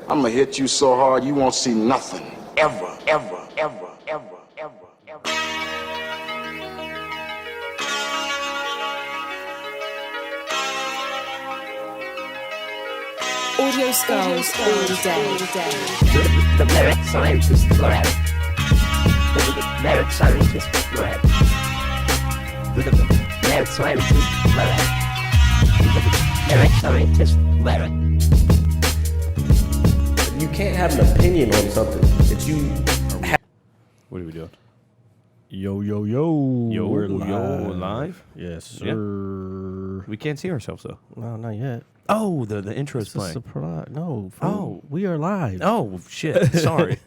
I'm gonna hit you so hard you won't see nothing. Ever, ever, ever, ever, ever, ever. Audio skulls all day. The merit scientist lab. The merit scientist lab. The merit scientist lab. The merit scientist lab. You can't have an opinion on something that you. What are we doing? Yo, We're live. live? Yes, sir. Yeah. We can't see ourselves though. No, not yet. Oh, the intro's It's a playing. surprise. No. Oh. we are live. Oh shit! Sorry,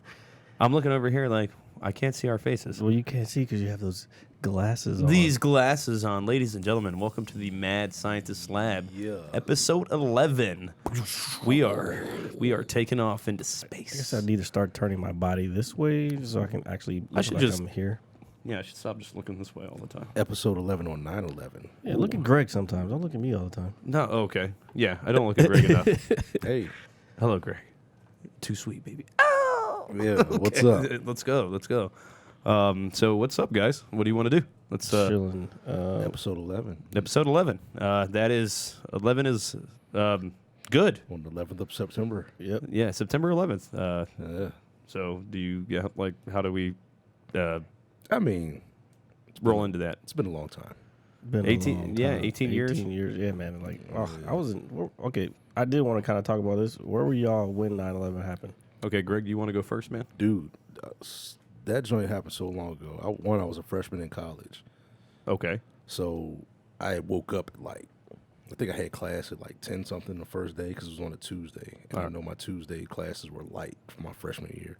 I'm looking over here like I can't see our faces. Well, you can't see because you have those glasses on. These glasses on, ladies and gentlemen. Welcome to the Mad Scientist Lab, episode 11. We are taking off into space. I guess I need to start turning my body this way so I can actually look should like just- I'm here. Yeah, I should stop just looking this way all the time. Episode 11 on 9/11. Yeah, look at Greg sometimes. Don't look at me all the time. No, okay. Yeah, I don't look at Greg enough. Hey, Hello, Greg. Too sweet, baby. yeah, what's up? Let's go. So what's up, guys? What do you want to do? Let's Chilling. Episode 11 episode 11. That is 11 is good. on the 11th of September. Yep. Yeah, September 11th. Yeah. So do you how do we I mean, roll into that? it's been a long time. Been a 18 long yeah, time. 18 years. 18 years, yeah, man. Like, I wasn't. Okay, I did want to kind of talk about this. Where were y'all when 9/11 happened? Okay, Greg, you want to go first, man? Dude, that joint happened so long ago. I was a freshman in college. Okay. So I woke up at I think I had class at 10 something the first day because it was on a Tuesday. And I know my Tuesday classes were light for my freshman year.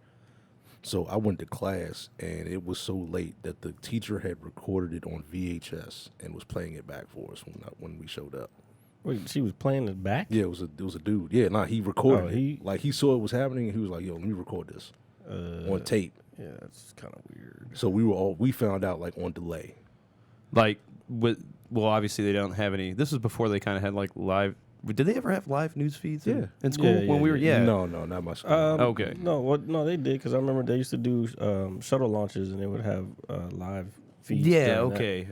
So I went to class, and it was so late that the teacher had recorded it on VHS and was playing it back for us when we showed up. Wait, she was playing it back? Yeah, it was a dude. Yeah, he recorded he- it. He saw it was happening, and he was like, "Yo, let me record this on tape." Yeah, that's kind of weird. So we found out on delay. Well, obviously they don't have any. This is before they kind of had live. Did they ever have live news feeds in school Yeah, when we were? Yeah. No, not my school. Okay. No, they did because I remember they used to do shuttle launches and they would have live feeds. Yeah. during that. Okay.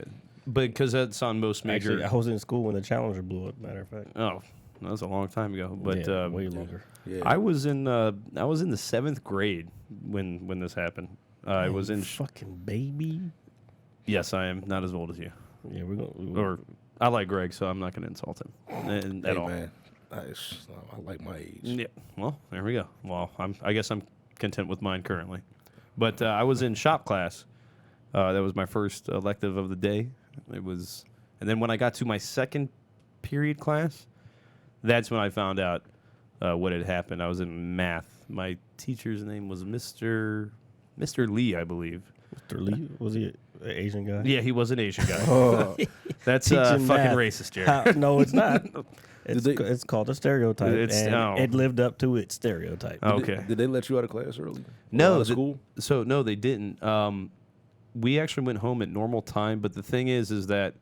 But because that's on most major. Actually, I was in school when the Challenger blew up. Matter of fact, Oh, that was a long time ago. But yeah, way longer. yeah. I was in the 7th grade when this happened. I was in. Fucking baby. Yes, I am not as old as you. Yeah, we're gonna. Or I like Greg, so I'm not going to insult him at Hey, all. man, I like my age. Yeah. Well, there we go. Well, I guess I'm content with mine currently. But I was in shop class. That was my first elective of the day. It was, and then when I got to my second period class, that's when I found out what had happened. I was in math. My teacher's name was Mr. Lee, I believe. Mr. Lee, was he an Asian guy? Yeah, he was an Asian guy. Oh, That's teaching fucking math. racist, Jared. No, it's not. It's called a stereotype, and it lived up to its stereotype. Okay. Did they let you out of class early? No, Out of school. So no, they didn't. We actually went home at normal time, but the thing is that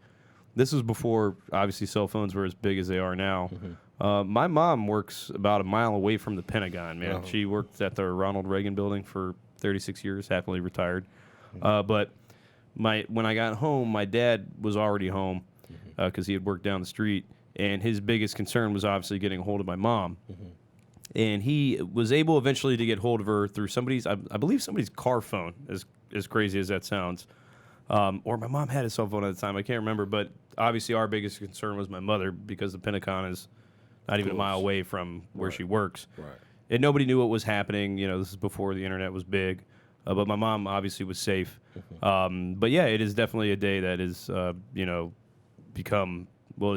this was before obviously cell phones were as big as they are now. My mom works about a mile away from the Pentagon. Man, she worked at the Ronald Reagan Building for 36 years, happily retired. But when I got home, my dad was already home because he had worked down the street, and his biggest concern was obviously getting a hold of my mom. And he was able eventually to get hold of her through somebody's, I believe somebody's car phone, as crazy as that sounds. Or my mom had a cell phone at the time, I can't remember. But obviously our biggest concern was my mother because the Pentagon is not even a mile away from where she works. Right. And nobody knew what was happening. You know, this is before the internet was big. But my mom obviously was safe. But yeah, it is definitely a day that is, has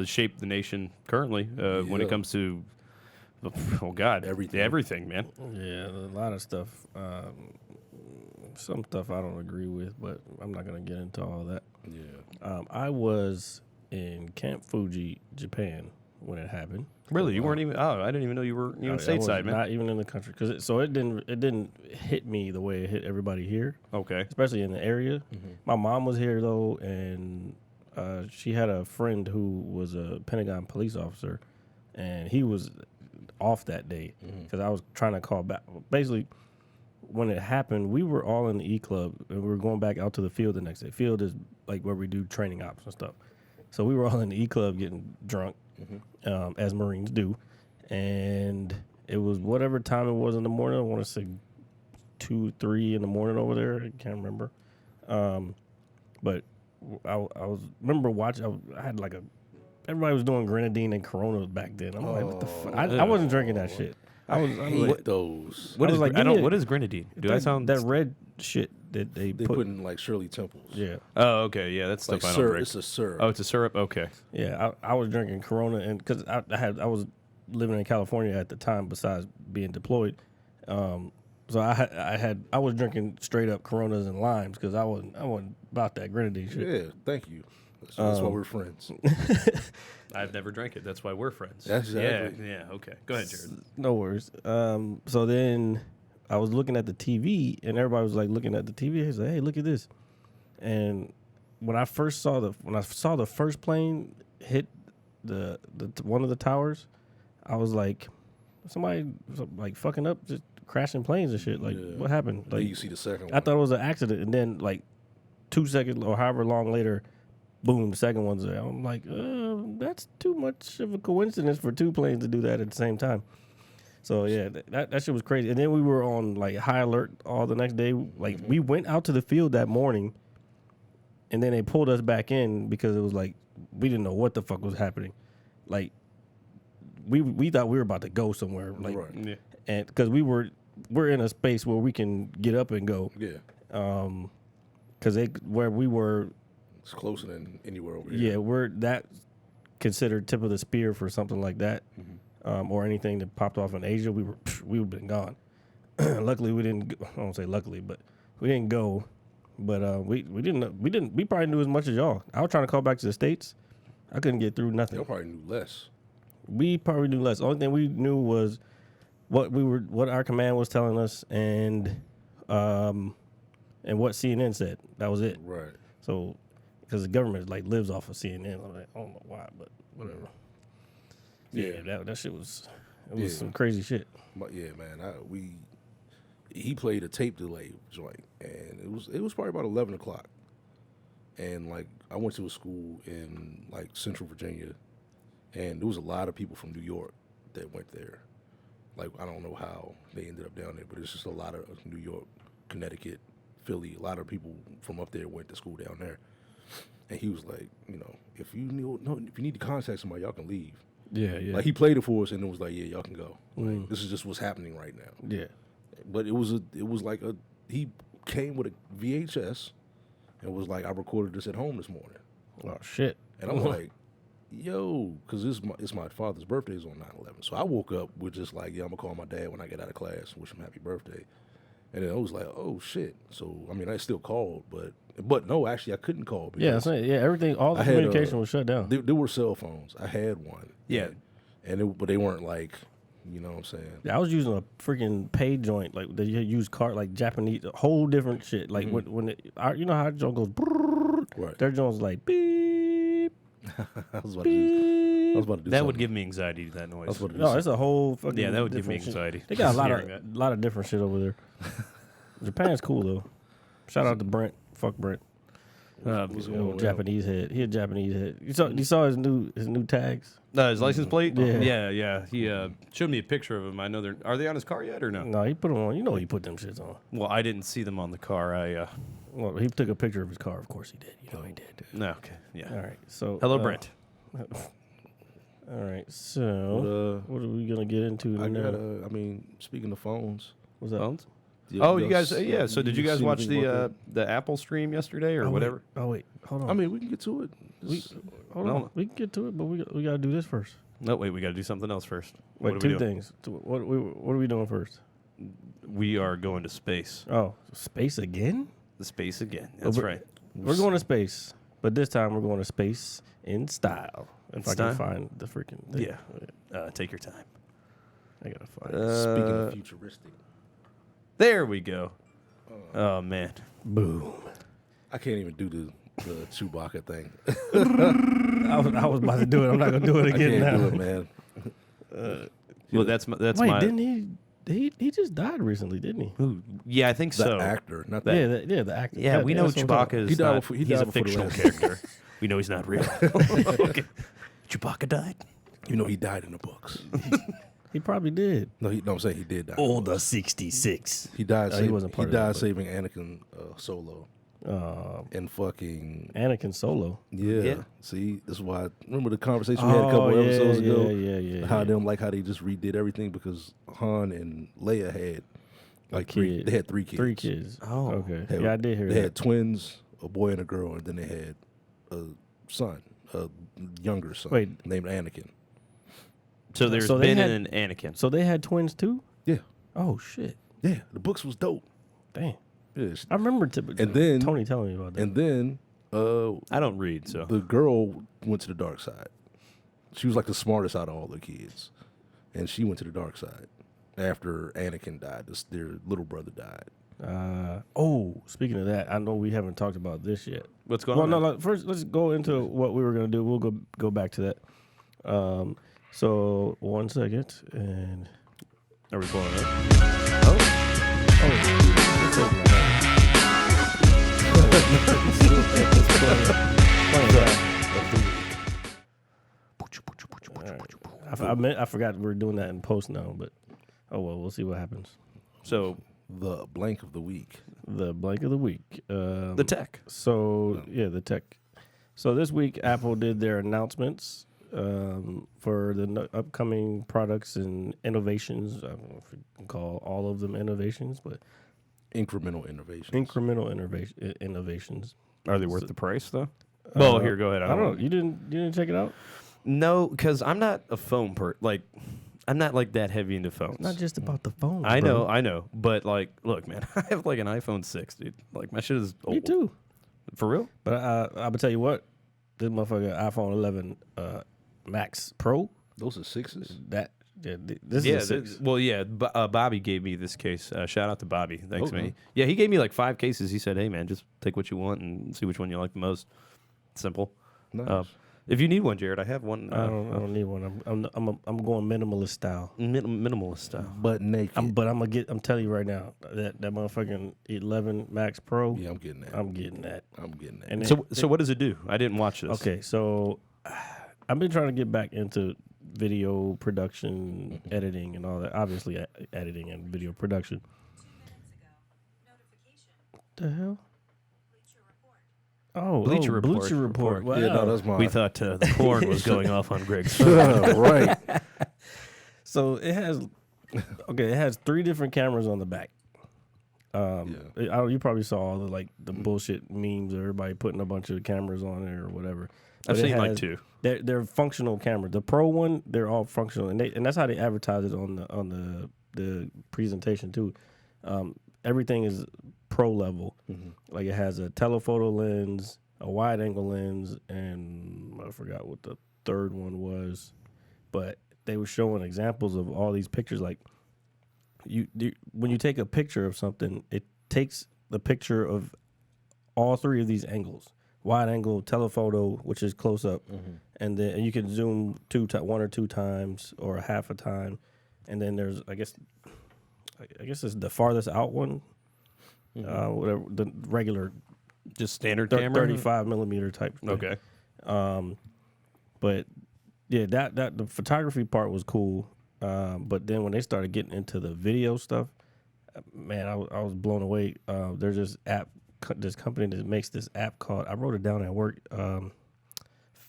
shaped the nation currently when it comes to, oh God, everything, man. Yeah, a lot of stuff. Some stuff I don't agree with, but I'm not gonna get into all that. Yeah. I was in Camp Fuji, Japan, when it happened. Really, you weren't even? Oh, I didn't even know you were even stateside, man. Not even in the country, because it didn't hit me the way it hit everybody here, Okay. especially in the area. My mom was here though, and she had a friend who was a Pentagon police officer, and he was off that day because I was trying to call back. Basically, when it happened, we were all in the E Club and we were going back out to the field the next day. Field is like where we do training ops and stuff. So we were all in the E Club getting drunk, as Marines do, and it was whatever time it was in the morning. I want to say 2, 3 in the morning over there. I can't remember. But I was remember watching. I had like everybody was doing grenadine and Corona back then. I'm like, what the fuck? I wasn't drinking that shit. I was like, those. What I is was like, I don't. give me What is grenadine? Do I sound that red shit that they They put in like Shirley Temples. Yeah, Oh, okay. Yeah, that's Like stuff I don't syrup. drink. It's a syrup. Oh, it's a syrup. Okay. yeah. I was drinking Corona and because I was living in California at the time. Besides being deployed, so I was drinking straight up Coronas and limes because I wasn't about that grenadine shit. Yeah, thank you. That's why we're friends. I've never drank it. That's why we're friends. That's exactly. Yeah. Okay. Go ahead, Jared. No worries. So then I was looking at the TV, and everybody was like looking at the TV. He's like, "Hey, look at this!" And when I saw the first plane hit the one of the towers, I was like, somebody like fucking up, just crashing planes and shit. Like, what happened? Then Like, you see the second one. I thought it was an accident, and then like 2 seconds or however long later, boom, the second one's there. I'm like, that's too much of a coincidence for 2 planes to do that at the same time. So yeah, that shit was crazy. And then we were on like high alert all the next day. Like we went out to the field that morning, and then they pulled us back in because it was like we didn't know what the fuck was happening. Like we thought we were about to go somewhere. Like, Right. Yeah. and because we're in a space where we can get up and go. Yeah. Because where we were. It's closer than anywhere over here. Yeah, we're that considered tip of the spear for something like that, or anything that popped off in Asia. We would have been gone. Luckily, we didn't. I won't say luckily, but we didn't go. But we didn't. We probably knew as much as y'all. I was trying to call back to the States. I couldn't get through nothing. Y'all probably knew less. We probably knew less. The only thing we knew was what our command was telling us, and what CNN said. That was it. Right. So. Because the government like lives off of CNN. I'm like, I don't know why, but whatever. Yeah, that shit was some crazy shit. But yeah, man, he played a tape delay joint, and it was probably about 11 o'clock, and like I went to a school in like Central Virginia, and there was a lot of people from New York that went there. Like I don't know how they ended up down there, but it's just a lot of New York, Connecticut, Philly. A lot of people from up there went to school down there. And he was like, if you need to contact somebody, y'all can leave. Yeah. Like he played it for us, and it was like, yeah, y'all can go. Like, this is just what's happening right now. Yeah. But it was like he came with a VHS, and was like, I recorded this at home this morning, Oh shit. and I'm like, yo, because it's my father's birthday is on 9/11, so I woke up with just like, yeah, I'm gonna call my dad when I get out of class, wish him happy birthday. And then I was like, oh shit. So I mean, I still called, but no, actually, I couldn't call. Yeah, that's right. Yeah, everything, all the communication was shut down. There were cell phones. I had one. Yeah. But they weren't like, you know what I'm saying? Yeah, I was using a freaking pay joint, like they use card, like Japanese, a whole different shit. Like when you know how joint goes, Right. their joint's like beep. I was about to do That something. would give me anxiety. That noise. I was about to do No, something. it's a whole fucking. Yeah, that would give me different shit. anxiety. They got a lot Hearing that. lot of different shit over there. Japan's cool though. Shout out to Brent. Fuck Brent. Japanese head. He a Japanese head. You saw his new tags. His license plate? Yeah. Yeah. He showed me a picture of them. I know are they on his car yet or no? No, he put them on. You know he put them shits on. Well, I didn't see them on the car. Well, he took a picture of his car. Of course he did. You know he did. No, okay. Yeah. All right. So Hello, Brent. All right. So what are we gonna get into now? I mean, speaking of phones. What's that? Phones? Yeah, Oh, you guys, yeah. So did you guys see watch anything about the Apple stream yesterday or Oh, whatever? Wait, hold on. that? I mean, we can get to it. Hold on. We can get to it, but we got to do this first. No, wait. We got to do something else first. Wait, What are two we doing? things. What are we doing first? We are going to space. Oh, space again? The space again. That's we're- right. We're going to space, but this time we're going to space in style. If I style? can find the freaking thing. Yeah. Take your time. I gotta find it. Speaking of futuristic, There we go. Oh man. Boom. I can't even do the Chewbacca thing. I was about to do it. I'm not gonna do it I again can't now. do it, man. Well, that's Wait, my. didn't he just died recently, didn't he? Ooh, yeah, I think The so. actor, not That- that. The actor. Yeah, we know that's what I'm talking Chewbacca about. is died not. before- He's died a before the fictional last- character. We know he's not real. Okay. Chewbacca died. You know, he died in the books. He probably did. No, I'm saying he did die. Older 66. He died. he wasn't part of that, but- saving Anakin Solo and fucking Anakin Solo. yeah. See, this is why. Remember the conversation we had a couple episodes ago? Yeah. How they just redid everything because Han and Leia had like Kid. they had 3 kids. 3 kids. Oh. Okay. Had- Yeah, I did hear They that. had twins, a boy and a girl, and then they had a son, a younger son Wait. named Anakin. So there's So they Ben had- and Anakin. So they had twins too? Yeah, Oh shit. yeah. The books was dope. Damn. Yeah, I remember And then- Tony telling me about that. and then I don't read, so the girl went to the dark side. She was like the smartest out of all the kids, and she went to the dark side after Anakin died. Their little brother died. Speaking of that, I know we haven't talked about this yet. what's going Well, on? no, first let's go into what we were gonna do. We'll go back to that. So 1 second, and Are we pulling up? I forgot we were doing that in post now, but oh well, we'll see what happens. So The blank of the week. The blank of the week. the tech. So the tech. So this week, Apple did their announcements for the upcoming products and innovations. I don't know if you can call all of them innovations, but Incremental innovation. incremental innovations. Are they worth the price though? Well, here, go ahead. I don't know. You didn't check it out? No, because I'm not a phone I'm not like that heavy into phones. It's not just about the phone. I bro. know, but like, look, man, I have like an iPhone 6, dude. Like my shit is old. Me too. For real? But I'm gonna tell you what, this motherfucker iPhone 11 Max Pro. Those are 6s. This Yeah. is a 6. Well, yeah. Bobby gave me this case. Shout out to Bobby. Thanks, man. Yeah, he gave me like 5 cases. He said, "Hey, man, just take what you want and see which one you like the most." Simple. Nice. If you need one, Jared, I have one. I don't need one. I'm going minimalist style. Minimalist style. But naked. I'm telling you right now that motherfucking 11 Max Pro. yeah, I'm getting that. I'm getting that. I'm getting that. And So what does it do? I didn't watch this. okay, so I've been trying to get back into video production, editing, and all that. Obviously, editing and video production. What the hell? Oh, Bleacher Report. Bleacher Report. Wow. yeah, no, that's mine. We thought the porn was going off on Greg's phone. right. So it has 3 different cameras on the back. You probably saw all the bullshit memes of everybody putting a bunch of cameras on there or whatever. I've But it seen like has- 2. They're functional cameras. The Pro one, they're all functional, and that's how they advertise it on the presentation too. Everything is Pro level. Like it has a telephoto lens, a wide angle lens, and I forgot what the third one was, but they were showing examples of all these pictures. Like when you take a picture of something, it takes the picture of all 3 of these angles: wide angle, telephoto, which is close up, and then you can zoom 1 or 2 times or a half a time, and then there's I guess it's the farthest out one, whatever the regular Just standard camera. 35 millimeter type thing. Okay. But yeah, that the photography part was cool. But then when they started getting into the video stuff, man, I was blown away. There's this company that makes this app called, I wrote it down at work,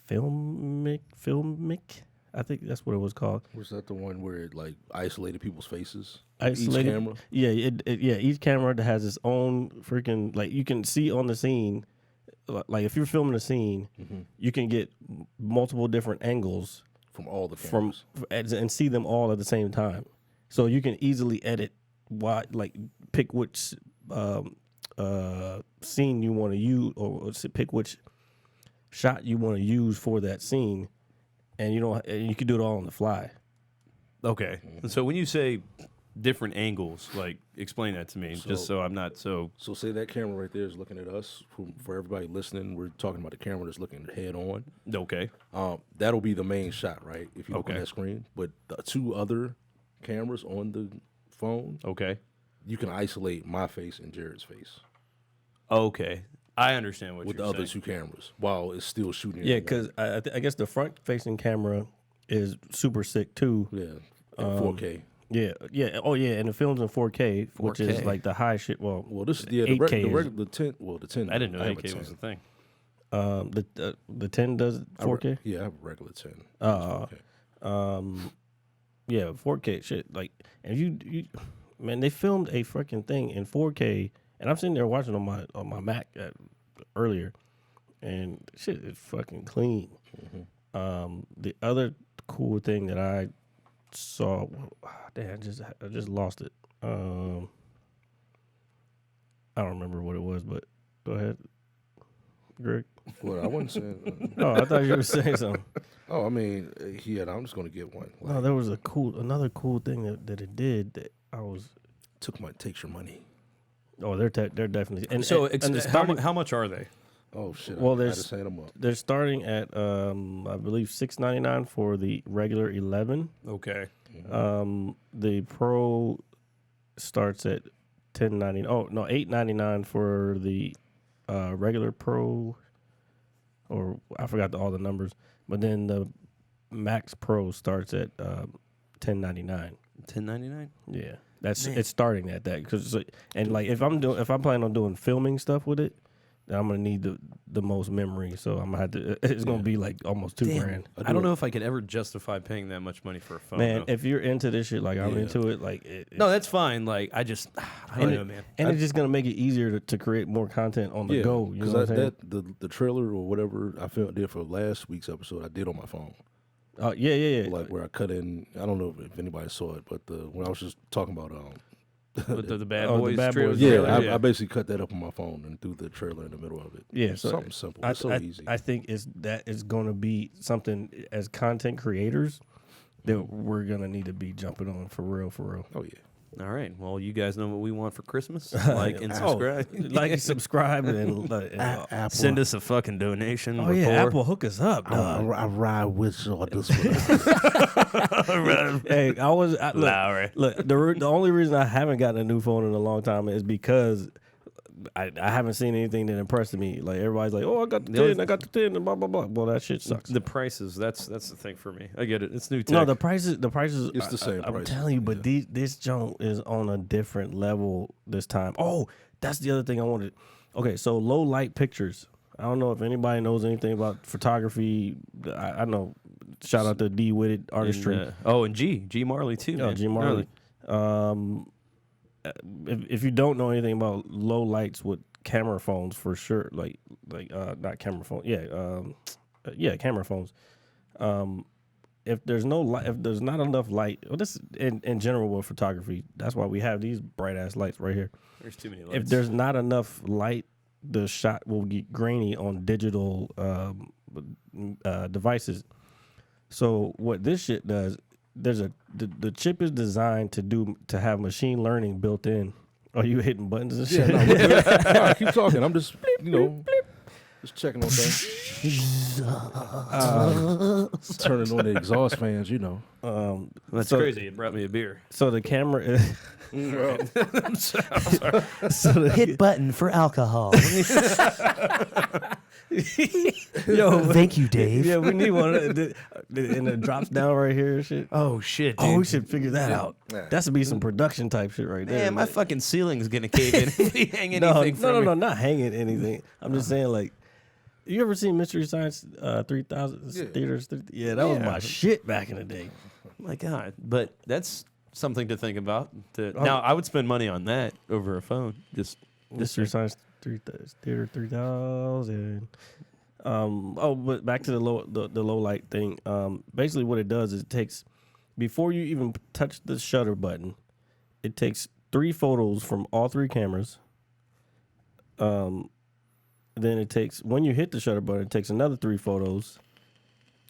Filmic. I think that's what it was called. Was that the one where it like isolated people's faces? Isolated, Each camera? Yeah, each camera that has its own freaking, like you can see on the scene, like if you're filming a scene, you can get multiple different angles From all the cameras. and see them all at the same time. So you can easily edit pick which scene you want to use, or pick which shot you want to use for that scene, and you can do it all on the fly. Okay. So when you say different angles, like explain that to me, just so I'm not so. So say that camera right there is looking at us. For everybody listening, we're talking about the camera that's looking head on. Okay. That'll be the main shot, right? If you look on Okay. that screen. But the 2 other cameras on the phone, Okay. you can isolate my face and Jared's face Okay. I understand what with the you're other saying. two cameras while it's still shooting. Yeah, at one. because I guess the front-facing camera is super sick too. Yeah, in 4K. Yeah, yeah. Oh, yeah, and it films in 4K, which is 4K. like the high shit. Well, Well, this is the 8K is- regular 10. Well, the 10. I didn't know have a 8K 10. was a thing. the 10 does 4K. Yeah, I have a regular 10. Uh, It's 4K. Yeah, 4K shit. Like, and you man, they filmed a freaking thing in 4K, and I'm sitting there watching on my Mac earlier, and shit is fucking clean. The other cool thing that I saw, damn, I just lost it. I don't remember what it was, but go ahead, Greg. Well, I wasn't saying. Oh, I thought you were saying something. Oh, I mean, yeah, I'm just gonna get one. Like, No, there was another cool thing that it did that I was. takes your money. Oh, they're definitely. And So and the how, starting, how much are they? Oh shit! Well, I had there's- to sign them up. they're starting at I believe $6.99 for the regular 11. Okay. The Pro starts at $10.99. Oh no, $8.99 for the regular Pro. Or I forgot all the numbers, but then the Max Pro starts at $10.99. $10.99. Yeah, it's starting at that because and like if I'm planning on doing filming stuff with it, then I'm gonna need the most memory. So I'm gonna have to. It's gonna be like almost $2,000. I don't know if I could ever justify paying that much money for a phone. Man, though. if you're into this shit, like I'm Yeah. into it, like No, that's fine. Like I just, I don't know, man. And it's just gonna make it easier to create more content on the go. You know what I'm saying? the trailer or whatever I did for last week's episode, I did on my phone. Yeah. Like where I cut in. I don't know if anybody saw it, but when I was just talking about With the Bad Oh, the Boys. Bad trailer- Boys. yeah, trailer, I basically cut that up on my phone and threw the trailer in the middle of it. Yeah, so something simple. I, It's so I, easy. I think that is going to be something as content creators that we're gonna need to be jumping on for real. Oh yeah. All right. Well, you guys know what we want for Christmas. Like and subscribe. Like, subscribe, and Apple. Send us a fucking donation. oh yeah, before. Apple hook us up, dog. I ride with you on this one. Hey, look, Lowry. Look, the only reason I haven't gotten a new phone in a long time is because I haven't seen anything that impressed me. Like everybody's like, "Oh, I got the 10, I got the 10, and blah blah blah." Well, that shit sucks. The prices. That's the thing for me. I get it. It's new tech. No, the prices. It's the same I'm price. telling you, but this junk is on a different level this time. Oh, that's the other thing I wanted. Okay, so low light pictures. I don't know if anybody knows anything about photography. I know. Shout out to D Witted Artistry. And G Marley too. Oh, man. G Marley. If you don't know anything about low lights with camera phones, for sure, like not camera phone, camera phones. If there's no light, if there's not enough light, well, this in general with photography, that's why we have these bright ass lights right here. There's too many lights. If there's not enough light, the shot will get grainy on digital devices. So what this shit does, the chip is designed to have machine learning built in. Are you hitting buttons and shit? No, keep talking. I'm just just checking on things. Turning on the exhaust fans, That's so- crazy. It brought me a beer. So the camera is. Hit button for alcohol. Yo, Thank you, Dave. yeah, we need one. And it drops down right here and shit. Oh shit, dude. Oh, we should figure that out. That should be some production type shit right there. Man, my Like, fucking ceiling's gonna cave in if we hang no, anything from no, it. not hanging anything. I'm just saying, like, you ever seen Mystery Science 3000 theaters? Yeah, that was my shit back in the day. My God, but that's something to think about. Now, I would spend money on that over a phone. Just Mystery Science Theater 3000. But back to the low light thing. Basically, what it does is it takes, before you even touch the shutter button, it takes 3 photos from all 3 cameras. Then it takes, when you hit the shutter button, it takes another 3 photos.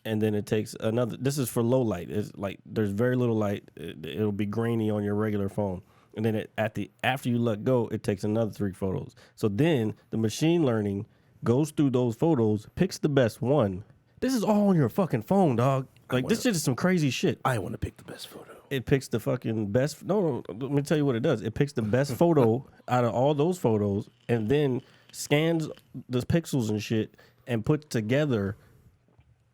And then it takes another. This is for low light. It's like there's very little light. It'll be grainy on your regular phone. And then after you let go, it takes another 3 photos. So then the machine learning goes through those photos, picks the best one. This is all on your fucking phone, dog. Like this shit is some crazy shit. I want to pick the best photo. it picks the fucking best. No, let me tell you what it does. It picks the best photo out of all those photos, and then scans the pixels and shit, and puts together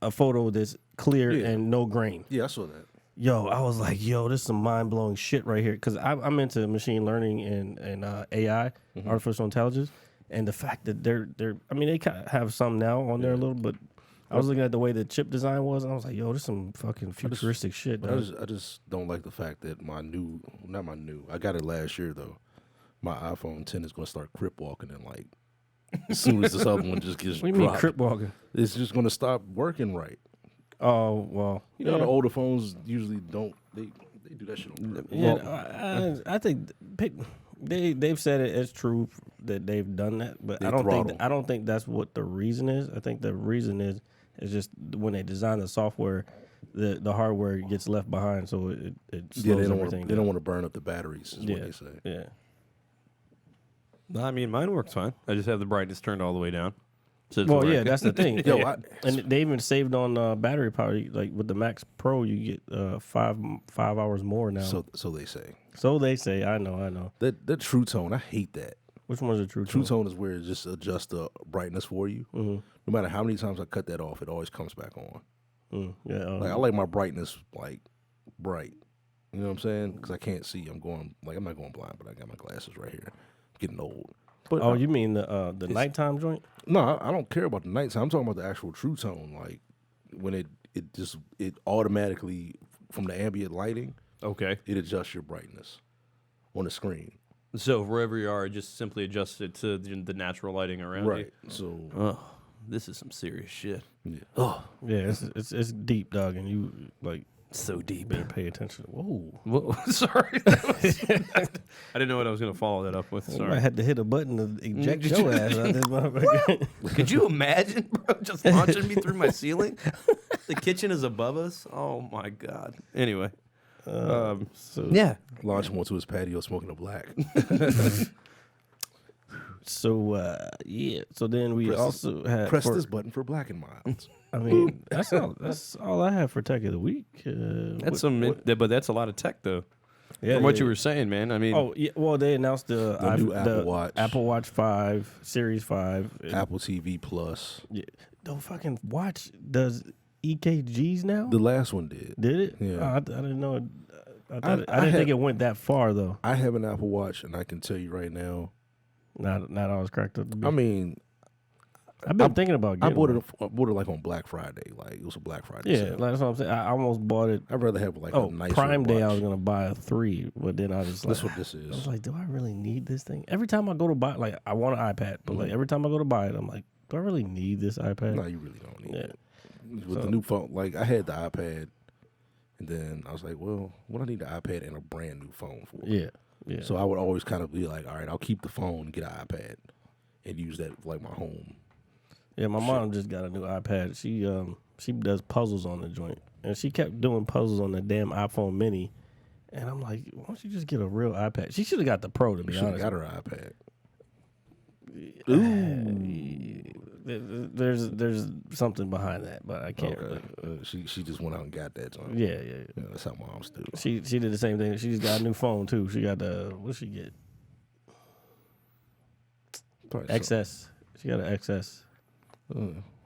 a photo that's clear and no grain. Yeah, I saw that. Yo, I was like, yo, this is some mind blowing shit right here. Because I'm into machine learning and AI, artificial intelligence, and the fact that they're I mean, they kind of have some now on there a little, but I was looking at the way the chip design was, and I was like, yo, this is some fucking futuristic shit. I just don't like the fact that I got it last year though. My iPhone 10 is going to start Crip walking, and like as soon as this other one just gets What do you mean dropped, Crip walking? it's just going to stop working right. Oh, well. You know, how the older phones usually don't. They do that shit on purpose. Yeah, I think they've said it's true that they've done that, but They I don't throttle. think that's what the reason is. I think the reason is just when they design the software, the hardware gets left behind, so it slows everything They down. don't want to burn up the batteries. Is what Yeah, they say. yeah. No, I mean, mine works fine. I just have the brightness turned all the way down. So it's Well, all yeah, right. that's the thing. Yo, Yeah. And they even saved on battery power. Like with the Max Pro, you get 5 hours more now. So they say. So they say. I know. That True Tone, I hate that. Which one's the true True tone? Tone is where it just adjusts the brightness for you. Mm-hmm. No matter how many times I cut that off, it always comes back on. Yeah. Like I like my brightness like bright. You know what I'm saying? Because I can't see. I'm not going blind, but I got my glasses right here. I'm getting old. But Oh, you mean the nighttime joint? no, I don't care about the nighttime. I'm talking about the actual True Tone. Like when it automatically from the ambient lighting, Okay. it adjusts your brightness on the screen. So wherever you are, just simply adjust it to the natural lighting around Right. you. So Oh, this is some serious shit. yeah. Oh, Yeah, it's deep, dog, and you like so deep. better pay attention. Whoa! Whoa, sorry. I didn't know what I was going to follow that up with. I Sorry. had to hit a button to eject your ass out this motherfucker. Could you imagine, bro, just launching me through my ceiling? The kitchen is above us. Oh my god. Anyway, So yeah. Launch him onto his patio smoking a black. So yeah. So then we also had Press this button for black and mild. I mean, that's all I have for tech of the week. That's but that's a lot of tech though. Yeah, From what yeah. you were saying, man. I mean, Oh yeah. Well, they announced the new Apple Watch. Apple Watch 5, Series 5. Apple TV Plus. Yeah. The fucking watch does EKGs now. The last one did. Did it? Yeah. Oh, I didn't know. I I didn't think had- it went that far though. I have an Apple Watch, and I can tell you right now. Not always cracked up. To be. I mean, I've been thinking about I getting bought it like on Black Friday. Like it was a Black Friday. Yeah, sale. like that's what I'm saying. I almost bought it. I'd rather have like Oh, a nicer Prime Day, I watch. was gonna buy a 3, but then I was like, That's what this I is. was like, do I really need this thing? Every time I go to buy, like, I want an iPad, but like every time I go to buy it, I'm like, do I really need this iPad? No, you really don't need Yeah. it. With the new phone, like I had the iPad, and then I was like, well, what I need the iPad and a brand new phone for? Yeah, yeah. So I would always kind of be like, all right, I'll keep the phone and get an iPad and use that for like my home. Yeah, my mom just got a new iPad. She does puzzles on the joint, and she kept doing puzzles on the damn iPhone Mini. And I'm like, why don't you just get a real iPad? She should have got the Pro, to be Should have honest. got her iPad. There's something behind that, but I can't. Okay. Really. She just went out and got that. Joint. Yeah. Yeah, that's how moms do. She did the same thing. She just got a new phone too. She got the what'd she get? Probably XS. She got an XS. what's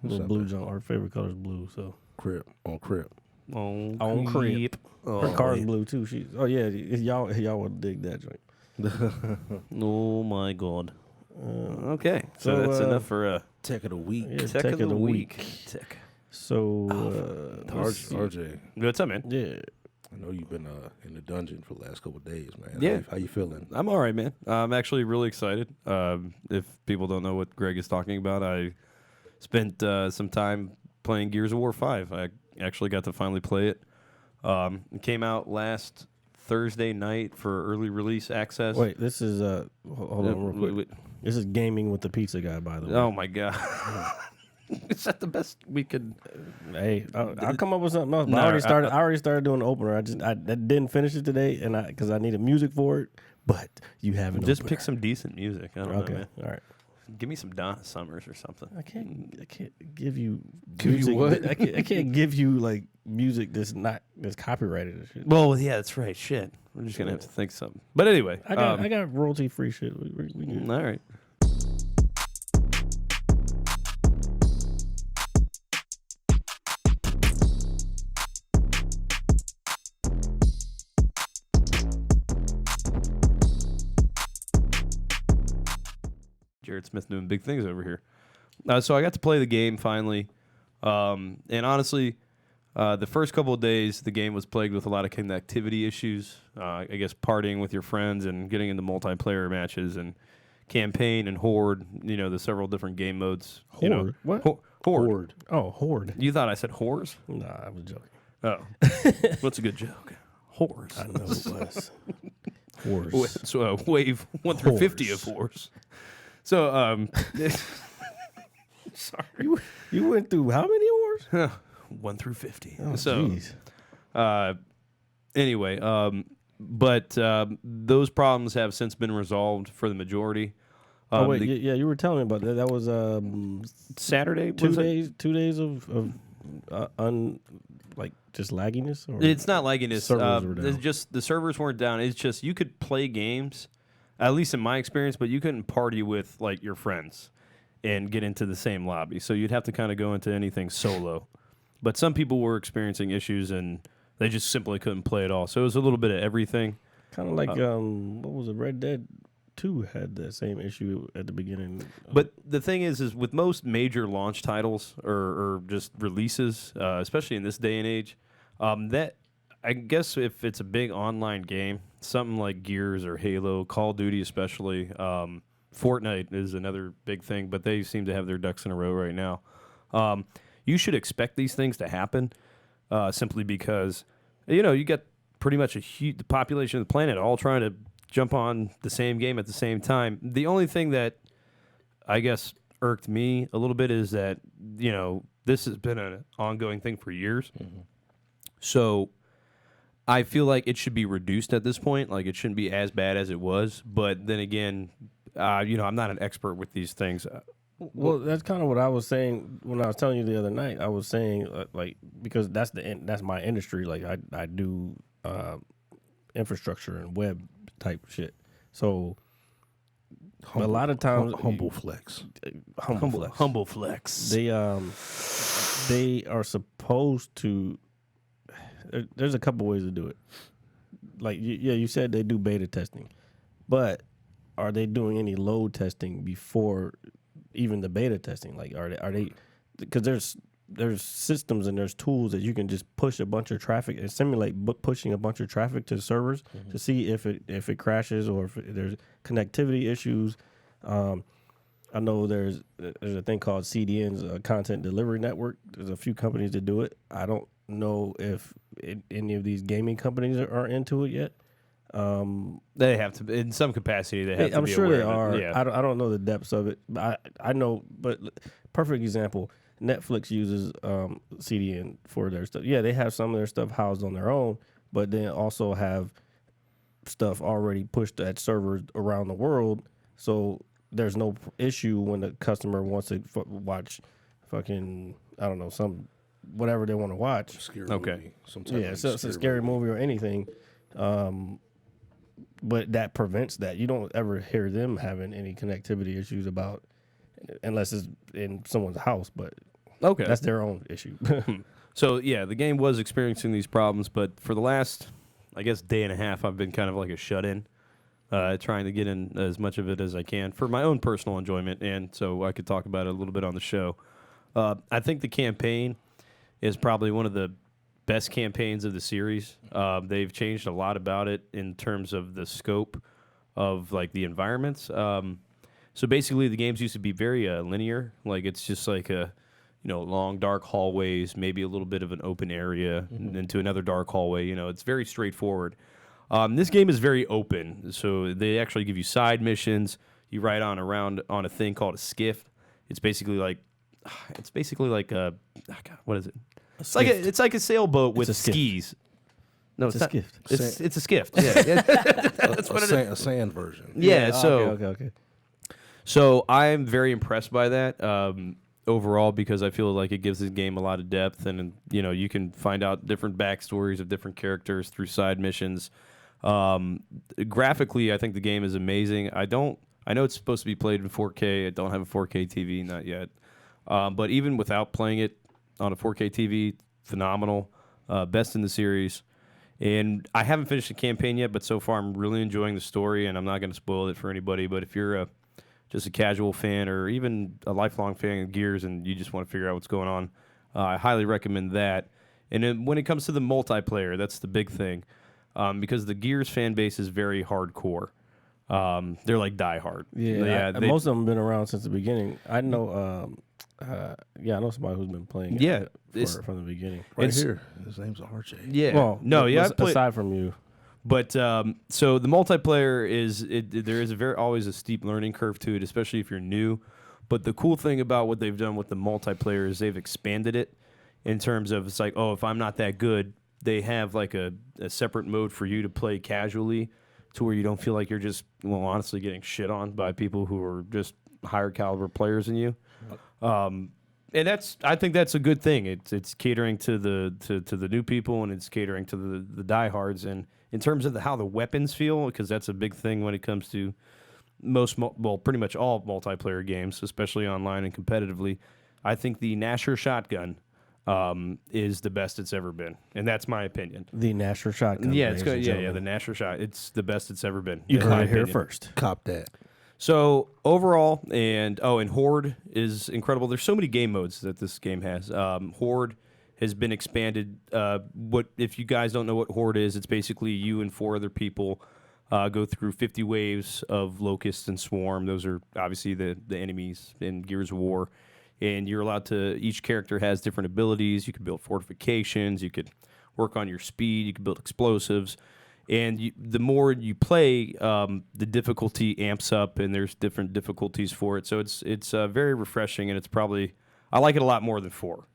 Little that blue bad? junk. Her favorite color is blue. So Crip on Crip. on Crip. Her car is blue too. Y'all would dig that joint. oh my god. Okay, so so, that's enough for Tech of the week. Yeah, tech of the week. Tech. So let's see. RJ, What's up, man? Yeah. I know you've been in the dungeon for the last couple of days, man. Yeah. How you feeling? I'm all right, man. I'm actually really excited. If people don't know what Greg is talking about, I spent some time playing Gears of War 5. I actually got to finally play it. It came out last Thursday night for early release access. Wait, this is hold on real quick. wait. This is gaming with the pizza guy, by the way. Oh my god. Is that the best we could? Hey, I'll come up with something else. But No, I already started doing the opener. I didn't finish it today, and because I needed music for it. But you have an Just opener. pick some decent music. I don't know, Okay, man. all right. Give me some Donna Summers or something. I can't give you Give you music what? I can't give you like music that's copyrighted and shit. Well, yeah, that's right. Shit, we're just gonna have to think something. But anyway, I got royalty free shit. We good. all right. Jared Smith doing big things over here. So I got to play the game finally. And honestly, the first couple of days, the game was plagued with a lot of connectivity issues. I guess partying with your friends and getting into multiplayer matches and campaign and horde, the several different game modes. Horde? What? Horde. Oh, horde. You thought I said whores? Nah, I was joking. Oh. What's a good joke? Whores. I know it was. Whores. So wave 1 through 50 of whores. So, sorry. You went through how many wars? 1 through 50. Oh, So, jeez. anyway, but those problems have since been resolved for the majority. Oh wait, yeah, you were telling me about that. That was Saturday. 2 was it? days. 2 days of just lagginess. Or It's not lagginess. servers were down? It's just the servers weren't down. It's just you could play games, at least in my experience, but you couldn't party with like your friends and get into the same lobby. So you'd have to kind of go into anything solo. But some people were experiencing issues and they just simply couldn't play at all. So it was a little bit of everything. Kind of like what was it? Red Dead 2 had that same issue at the beginning. But the thing is with most major launch titles or just releases, especially in this day and age, that I guess if it's a big online game, something like Gears or Halo, Call of Duty especially, Fortnite is another big thing, but they seem to have their ducks in a row right now. You should expect these things to happen simply because, you got pretty much the population of the planet all trying to jump on the same game at the same time. The only thing that I guess irked me a little bit is that, this has been an ongoing thing for years. Mm-hmm. So I feel like it should be reduced at this point. Like it shouldn't be as bad as it was. But then again, I'm not an expert with these things. Well, that's kind of what I was saying when I was telling you the other night. I was saying because that's my industry. Like I do infrastructure and web type shit. So a lot of times, humble flex. Humble flex. They are supposed to. There's a couple ways to do it. Like you said they do beta testing, but are they doing any load testing before even the beta testing? Like are they? Because there's systems and there's tools that you can just push a bunch of traffic and simulate pushing a bunch of traffic to servers to see if it crashes or if there's connectivity issues. I know there's a thing called CDN's, a content delivery network. There's a few companies that do it. I don't know if any of these gaming companies are into it yet. They have to, in some capacity. They have to. I'm be sure aware they of it. are. Yeah. I don't know the depths of it. I know, but perfect example. Netflix uses CDN for their stuff. Yeah, they have some of their stuff housed on their own, but then also have stuff already pushed at servers around the world. So there's no issue when the customer wants to watch fucking, I don't know, some whatever they want to watch. Scary Okay. movie. Yeah, so it's a scary movie or anything. But that prevents that. You don't ever hear them having any connectivity issues about, unless it's in someone's house, but Okay. that's their own issue. So, yeah, the game was experiencing these problems, but for the last, I guess, day and a half, I've been kind of like a shut-in, trying to get in as much of it as I can for my own personal enjoyment, and so I could talk about it a little bit on the show. I think the campaign is probably one of the best campaigns of the series. They've changed a lot about it in terms of the scope of, like, the environments. So basically, the games used to be very linear. Like, it's just like a, long, dark hallways, maybe a little bit of an open area into another dark hallway. It's very straightforward. This game is very open. So they actually give you side missions. You ride around on a thing called a skiff. It's basically like a, what is it? It's like a sailboat with a skiff. skis. No, it's a not. skiff. It's a skiff. Yeah, that's what it is. A sand version. Yeah. So okay. So I'm very impressed by that overall because I feel like it gives the game a lot of depth, and you can find out different backstories of different characters through side missions. Graphically, I think the game is amazing. I know it's supposed to be played in 4K. I don't have a 4K TV, not yet. But even without playing it on a 4K TV, phenomenal, best in the series. And I haven't finished the campaign yet, but so far I'm really enjoying the story, and I'm not going to spoil it for anybody. But if you're just a casual fan or even a lifelong fan of Gears and you just want to figure out what's going on, I highly recommend that. And then when it comes to the multiplayer, that's the big thing, because the Gears fan base is very hardcore. They're like diehard. Yeah, most of them have been around since the beginning. I know. I know somebody who's been playing. From the beginning. Right here, his name's RJ. Yeah. Well, no, yeah. Aside from you, but so the multiplayer there is always a steep learning curve to it, especially if you're new. But the cool thing about what they've done with the multiplayer is they've expanded it in terms of it's like, oh, if I'm not that good, they have like a separate mode for you to play casually, to where you don't feel like you're just honestly getting shit on by people who are just higher caliber players than you. And I think that's a good thing. It's catering to the new people, and it's catering to the diehards. And in terms of how the weapons feel, because that's a big thing when it comes to pretty much all multiplayer games, especially online and competitively. I think the Nasher shotgun is the best it's ever been, and that's my opinion. The Nasher shotgun. Yeah, it's good. Yeah, the Nasher shot. It's the best it's ever been. You heard it here first. Cop that. So overall, and Horde is incredible. There's so many game modes that this game has. Horde has been expanded. If you guys don't know what Horde is, it's basically you and 4 other people go through 50 waves of Locust and Swarm. Those are obviously the enemies in Gears of War. And you're allowed to, each character has different abilities. You can build fortifications. You could work on your speed. You can build explosives. And the more you play, the difficulty amps up, and there's different difficulties for it. So it's very refreshing, and I like it a lot more than 4.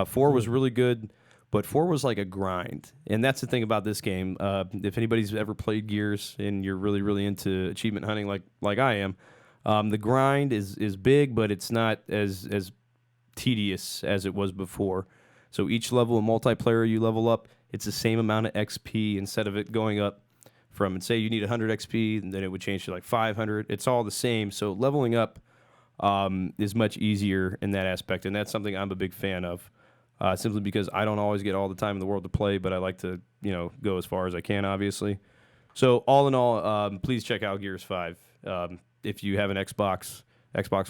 4 was really good, but 4 was like a grind. And that's the thing about this game. If anybody's ever played Gears and you're really, really into achievement hunting like I am, the grind is big, but it's not as tedious as it was before. So each level of multiplayer you level up, it's the same amount of XP instead of it going up from, and say you need 100 XP, and then it would change to like 500. It's all the same. So leveling up is much easier in that aspect, and that's something I'm a big fan of, simply because I don't always get all the time in the world to play, but I like to go as far as I can, obviously. So all in all, please check out Gears 5. If you have an Xbox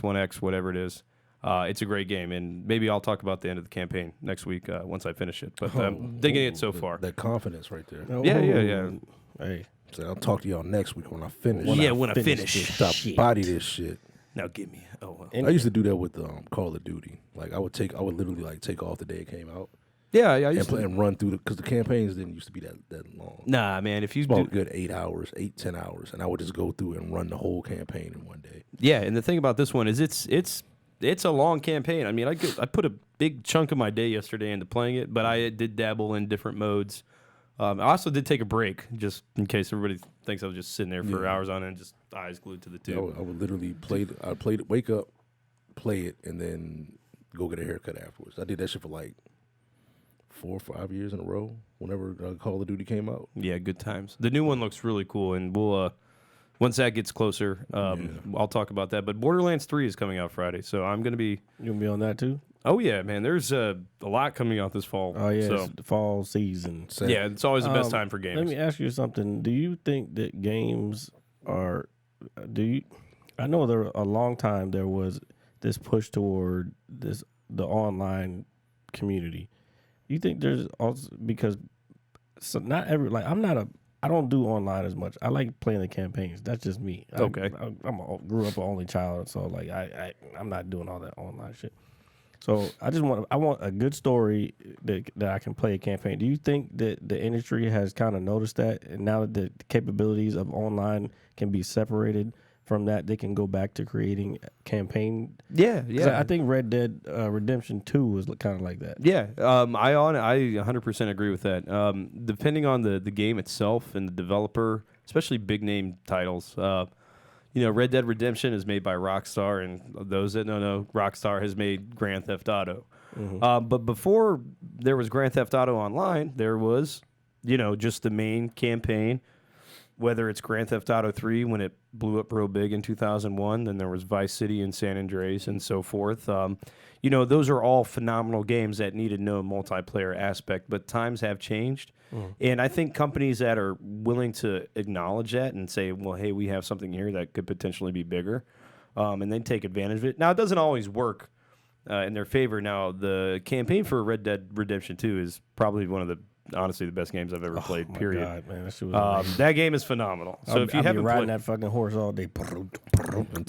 One X, whatever it is. It's a great game, and maybe I'll talk about the end of the campaign next week once I finish it. But I'm digging it so far. That confidence right there. Yeah. Hey, So I'll talk to y'all next week when I finish. When I finish. Stop body this shit. Now give me. Oh, well. I used to do that with Call of Duty. Like I would literally like take off the day it came out. Yeah, I used to. And run through because the campaigns didn't used to be that long. Nah, man, if you About do a good 8 hours, 10 hours, and I would just go through and run the whole campaign in one day. Yeah, and the thing about this one is it's a long campaign. I mean, I put a big chunk of my day yesterday into playing it, but I did dabble in different modes. I also did take a break, just in case everybody thinks I was just sitting there for hours on end, just eyes glued to the tube. I would literally wake up, play it, and then go get a haircut afterwards. I did that shit for like 4 or 5 years in a row. Whenever Call of Duty came out. Yeah, good times. The new one looks really cool, and we'll once that gets closer, I'll talk about that. But Borderlands 3 is coming out Friday, so I'm gonna be. You gonna be on that too? Oh yeah, man. There's a lot coming out this fall. Oh yeah, so. it's the fall season. Yeah, it's always the best time for games. Let me ask you something. Do you think that games are? I know a long time there was this push toward the online community. You think there's also because not every I don't do online as much. I like playing the campaigns. That's just me. Okay. I grew up an only child, so like I'm not doing all that online shit. So I want a good story that I can play a campaign. Do you think that the industry has kind of noticed that, and now that the capabilities of online can be separated from that, they can go back to creating campaign? Yeah. I think Red Dead Redemption 2 was kind of like that. Yeah, I 100% agree with that. Depending on the game itself and the developer, especially big name titles, Red Dead Redemption is made by Rockstar, and those that don't know, Rockstar has made Grand Theft Auto. But before there was Grand Theft Auto Online, there was, just the main campaign. Whether it's Grand Theft Auto 3 when it blew up real big in 2001, then there was Vice City and San Andreas and so forth. Those are all phenomenal games that needed no multiplayer aspect, but times have changed. And I think companies that are willing to acknowledge that and say, well, hey, we have something here that could potentially be bigger, and then take advantage of it. Now, it doesn't always work in their favor. Now, the campaign for Red Dead Redemption 2 is probably one of the honestly the best games I've ever played. Period. God, man, that shit was That game is phenomenal. So if you haven't riding played, that fucking horse all day.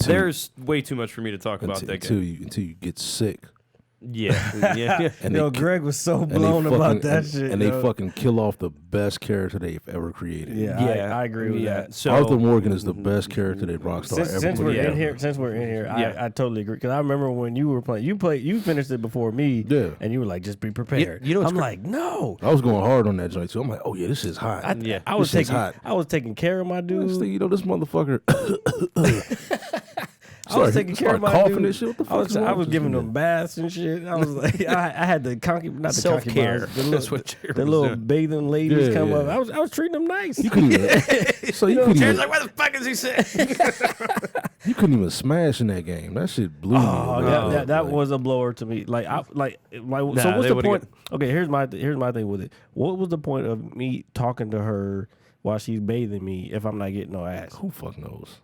there's way too much for me to talk about that game. Until you get sick. Yeah. And Greg was so blown about that shit. And they fucking kill off the best character they've ever created. Yeah, I agree with that. So Arthur Morgan is the best character that Rockstar ever Since put we're together. in here, Yeah. I totally agree. Because I remember when you were playing, you finished it before me. Yeah. And you were like, just be prepared. You know what's I'm like, no. I was going hard on that joint too. I'm like, oh yeah, this is hot. I was This shit's taking hot. I was taking care of my dude. This thing, this motherfucker. I was taking care of my coughing dude. and shit. What the fuck I is was, wrong I was with this giving nigga? them baths and shit. I was like, I had the not the Self-care. concubines, the That's little, what Jared the was little doing. bathing ladies Yeah, come yeah. up. I was treating them nice. You couldn't even. So you couldn't Jared's even. like, where the fuck is he sitting? You couldn't even smash in that game. That shit blew me. Oh, away. that was a blower to me. So Nah, what's they the would've point? Okay, here's my thing with it. What was the point of me talking to her while she's bathing me if I'm not getting no ass? Who fuck knows?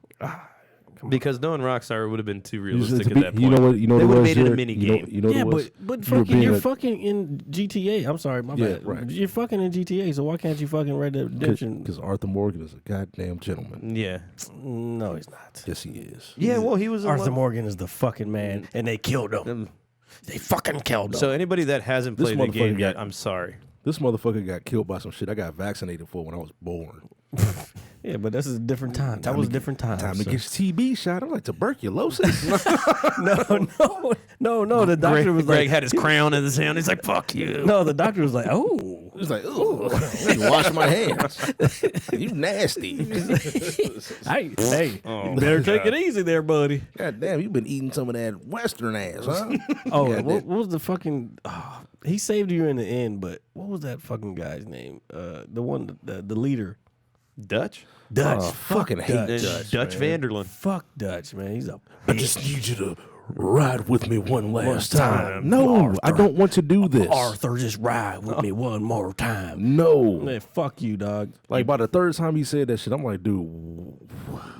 Because knowing Rockstar would have been too You realistic just- at that point. You know what? You know They what would've it made was, it a Jared? mini You know- game. You know Yeah, what it was? but You were fucking, being you're a- fucking in GTA. I'm sorry, my Yeah, bad. right. You're fucking in GTA, so why can't you fucking Red Dead Redemption? Because Arthur Morgan is a goddamn gentleman. Yeah. No, he's not. Yes, he is. Yeah, well, he was in Arthur love- Morgan is the fucking man, and they killed him. They fucking killed him. So anybody that hasn't This played the game motherfucker yet, got- I'm sorry. This motherfucker got killed by some shit I got vaccinated for when I was born. yeah, but this is a different time. That was a different time. Time to so- get your TB shot. I'm like, tuberculosis? No. The doctor was Greg like, had his crown in his hand. He's like, fuck you. no. The doctor was like, oh. He's like, ooh, let me wash my hands. You nasty. Hey, Oh, you better my take God. it easy there, buddy. God damn, you been eating some of that Western ass, huh? Oh, God, what was the fucking? Oh, he saved you in the end, but what was that fucking guy's name? The one, the leader, Dutch? Dutch. Oh, Fuck fucking hate Dutch. Dutch man. Vanderlyn. Fuck Dutch, man. He's a I just need you to ride with me one last time. time. No, I don't want to do this. Arthur. Just ride with me one more time. No. Man, fuck you, dog. Like by the third time he said that shit, I'm like, dude,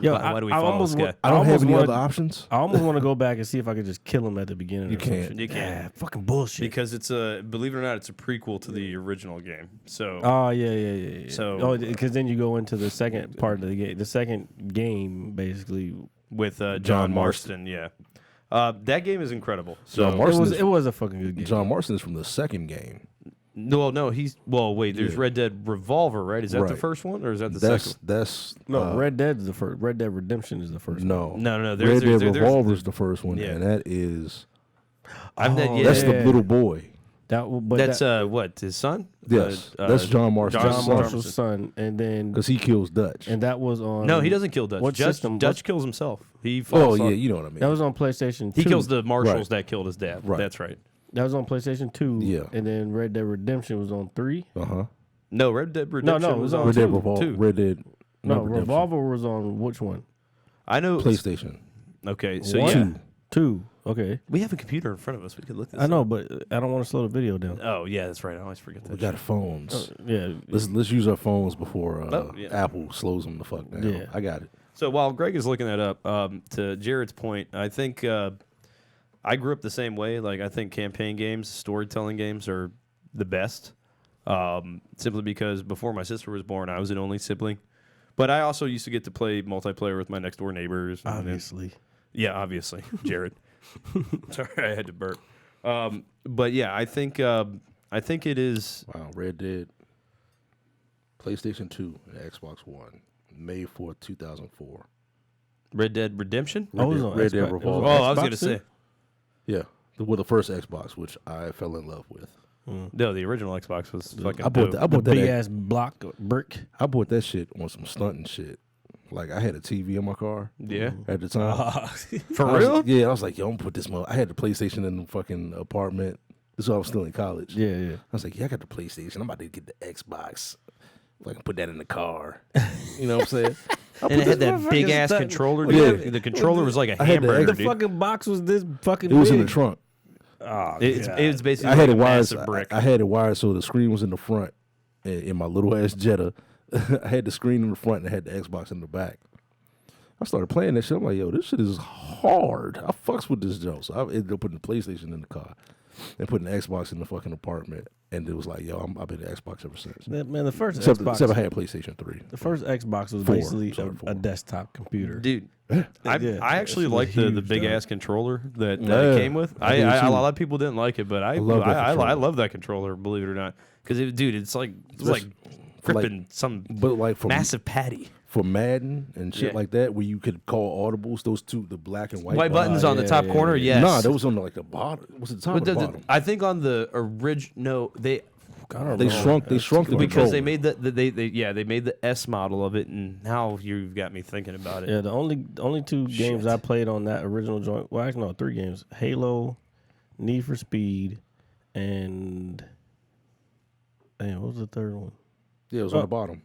Yo, Why do we follow this guy? I don't have almost any wanna- other options. I almost want to go back and see if I could just kill him at the beginning. You or some can't. shit. You can't. Yeah, fucking bullshit. Because it's a, believe it or not, it's a prequel to the original game. So Oh yeah. So- because then you go into the second part of the game. The second game, basically, with John John Marston, yeah. That game is incredible. So John Marston it was a fucking good game. John Marston is from the second game. no, wait. There's Yeah. Red Dead Revolver, right? Is that the Right. first one, or is that the That's second? No, Red Dead's the first. Red Dead Redemption is the first. No. No. Red There's, Dead there's, Revolver is the first one, Yeah. and that is yeah, that's Yeah. the little boy. that's what, his son? Yes, that's John Marston. John John Marston. Marshall's son, and then Because he kills Dutch. that was on. No, he doesn't kill Dutch. What Dutch, system? Dutch What- kills himself. He Oh falls yeah, off. you know what I mean. That was on PlayStation 2. He kills the marshals Right. that killed his dad. Right. That's right. That was on PlayStation 2. Yeah. And then Red Dead Redemption was on 3. No, Red Dead Redemption it was on Red two. Dead Revolver. two. Red Dead. No, Redemption. Revolver was on which one? I know. PlayStation. Okay, so One? yeah, 2. Okay. we have a computer in front of us. We could look this. I know, up. but I don't want to slow the video down. Oh yeah, that's right. I always forget that. We got phones. Yeah. Let's use our phones before Oh, yeah. Apple slows them the fuck down. Yeah. I got it. So while Greg is looking that up, to Jared's point, I think I grew up the same way. Like I think campaign games, storytelling games are the best. Simply because before my sister was born, I was an only sibling. But I also used to get to play multiplayer with my next door neighbors. and- Obviously. Yeah, obviously, Jared. Sorry, I had to burp. But yeah, I think it is. Wow. Red Dead. PlayStation 2 and Xbox One. May 4th, 2004. Red Dead Redemption? Oh, it was on Red Dead Xbox. It was Revolver. Oh, on I was Xbox gonna too? say Yeah. The first Xbox, which I fell in love with. no. The original Xbox was fucking. I bought dope. that. I bought that. Big ass block brick. I bought that shit on some stunting shit. Like I had a TV in my car Yeah. at the time. For I was- real? Yeah, I was like, yo, I'm gonna put this. I had the PlayStation in the fucking apartment. This is when I was still in college. Yeah. I was like, yeah, I got the PlayStation. I'm about to get the Xbox. If I can put that in the car. You know what I'm saying? And it had that big ass motherfucker's controller. Yeah. Dude. The controller was like a I had the- hamburger, The dude. fucking box was this fucking It was big. in the trunk. Oh, It was basically I had like it a wired. massive brick. I had it wired so the screen was in the front. In my little ass Jetta, I had the screen in the front and I had the Xbox in the back. I started playing that shit. I'm like, yo, this shit is hard. I fucks with this joke. So I ended up putting the PlayStation in the car and putting the Xbox in the fucking apartment. And it was like, yo, I've been the Xbox ever since. Man, the first Except Xbox. I had PlayStation 3. The first Xbox was Four. basically Sorry, a four. desktop computer. Dude, Yeah, I actually it's like the huge, big dog. ass controller that Yeah, it came with. I do A too. lot of people didn't like it, but I love that I controller. love that controller. Believe it or not, because dude, it's like gripping some But like for massive patty. for Madden and shit Yeah. like that, where you could call audibles, those two, the black and white, White buttons on the yeah, top yeah, corner, yeah. yes. Nah, that was on the bottom. Was it the top But or the bottom? I think on the original, no, they I don't They know. shrunk. They shrunk the because they controller. made they made the S model of it, and now you've got me thinking about it. Yeah, the only two games I played on that original joint. Well, actually, no, 3 games: Halo, Need for Speed, and damn, what was the third one? Yeah, it was on the bottom.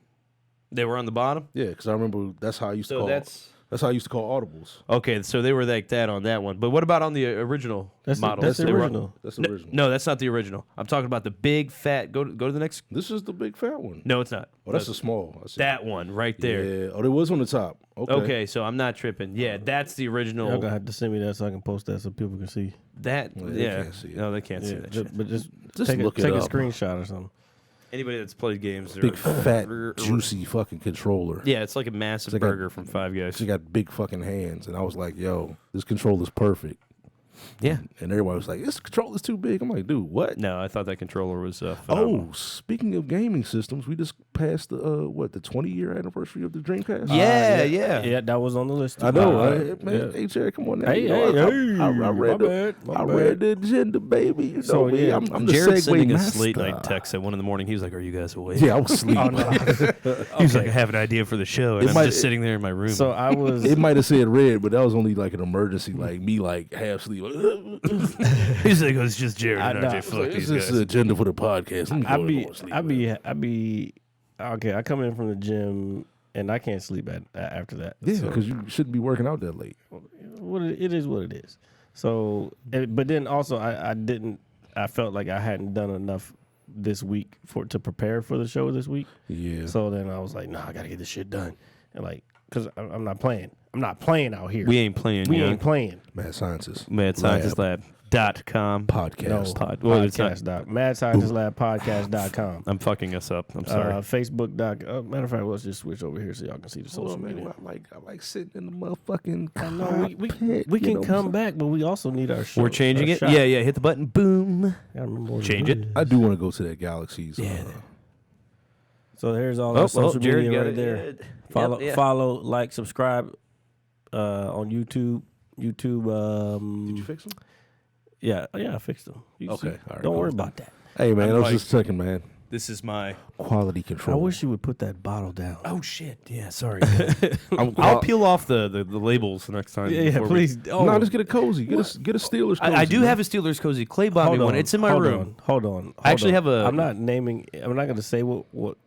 They were on the bottom. Yeah, because I remember that's how I used to So call. that's That's how I used to call audibles. okay. So they were like that on that one. But what about on the original model? That's the They were- original. That's the No, original. no, that's not the original. I'm talking about the big fat. Go to the next. This is the big fat one. No, it's not. Oh, that's the small. I see. That one right there. Yeah. Oh, there was on the top. Okay. Okay, so I'm not tripping. Yeah, that's the original. Y'all gonna have to send me that so I can post that so people can see. That Well, they yeah. can't see it. No, they can't see Yeah, that. Shit. but just Just take look it a up. screenshot or something. Anybody that's played games, Big fat juicy fucking controller. Yeah, it's like a massive like a- burger from Five Guys. She got big fucking hands, and I was like, "Yo, this controller's perfect." Yeah. And everybody was like, "This controller's too big." I'm like, "Dude, what?" No, I thought that controller was phenomenal. Oh, speaking of gaming systems, we just passed the 20-year anniversary of the Dreamcast. Yeah, yeah. Yeah, that was on the list. Too. I know, Uh, right? Man, yeah. hey, Jerry, come on now. Hey, You know, hey, I hey, read my the, bad, my I bad. read the agenda, baby. You know So, me. yeah, I'm the Jared segue sending master. us late night text at 1 a.m. He was like, "Are you guys awake?" Yeah, I was asleep. He was like, "I have an idea for the show," and It I'm might- just sitting there in my room. So I was. It might have said red, but that was only like an emergency, like me, like half sleep. he's like, "It's just Jared and I RJ. know. Fuck This these is guys." the agenda for the podcast. I be okay. I come in from the gym and I can't sleep after that. Yeah, So, because you shouldn't be working out that late. it is what it is. So, but then also I didn't. I felt like I hadn't done enough this week to prepare for the show this week. Yeah. So then I was like, nah, I gotta get this shit done, and like, cause I'm not playing. I'm not playing out here. We ain't playing. We young. ain't playing. Mad Scientist. MadScientistLab.com. Podcast. Well, it's not- Podcast doc. Mad Scientist Lab Podcast.com. I'm fucking us up. I'm sorry. Facebook doc. Matter of fact, let's just switch over here so y'all can see the social media. I like sitting in the motherfucking. No, we cockpit, can you know come what back, but we also need our show. We're changing our it. shot. Yeah, yeah. Hit the button. Boom. Gotta remember what Change it. is. I do want to go to that Galaxy's. So there's all our social Jared media got right it. there. Yeah. Follow, like, subscribe on YouTube. Did you fix them? Yeah, I fixed them. Okay, all right, Don't worry cool. about that. Hey man, I was like- just checking, man. This is my. Quality I control. wish you would put that bottle down. Oh shit! Yeah, sorry. I'm I'll peel off the labels next time. yeah, before we- please. Oh, No, just get a cozy. Get a Steelers. Cozy, I do man. have a Steelers cozy. Clay bought me hold one. on, It's in my hold room. Hold on. I actually have a- I'm not naming. I'm not going to say what.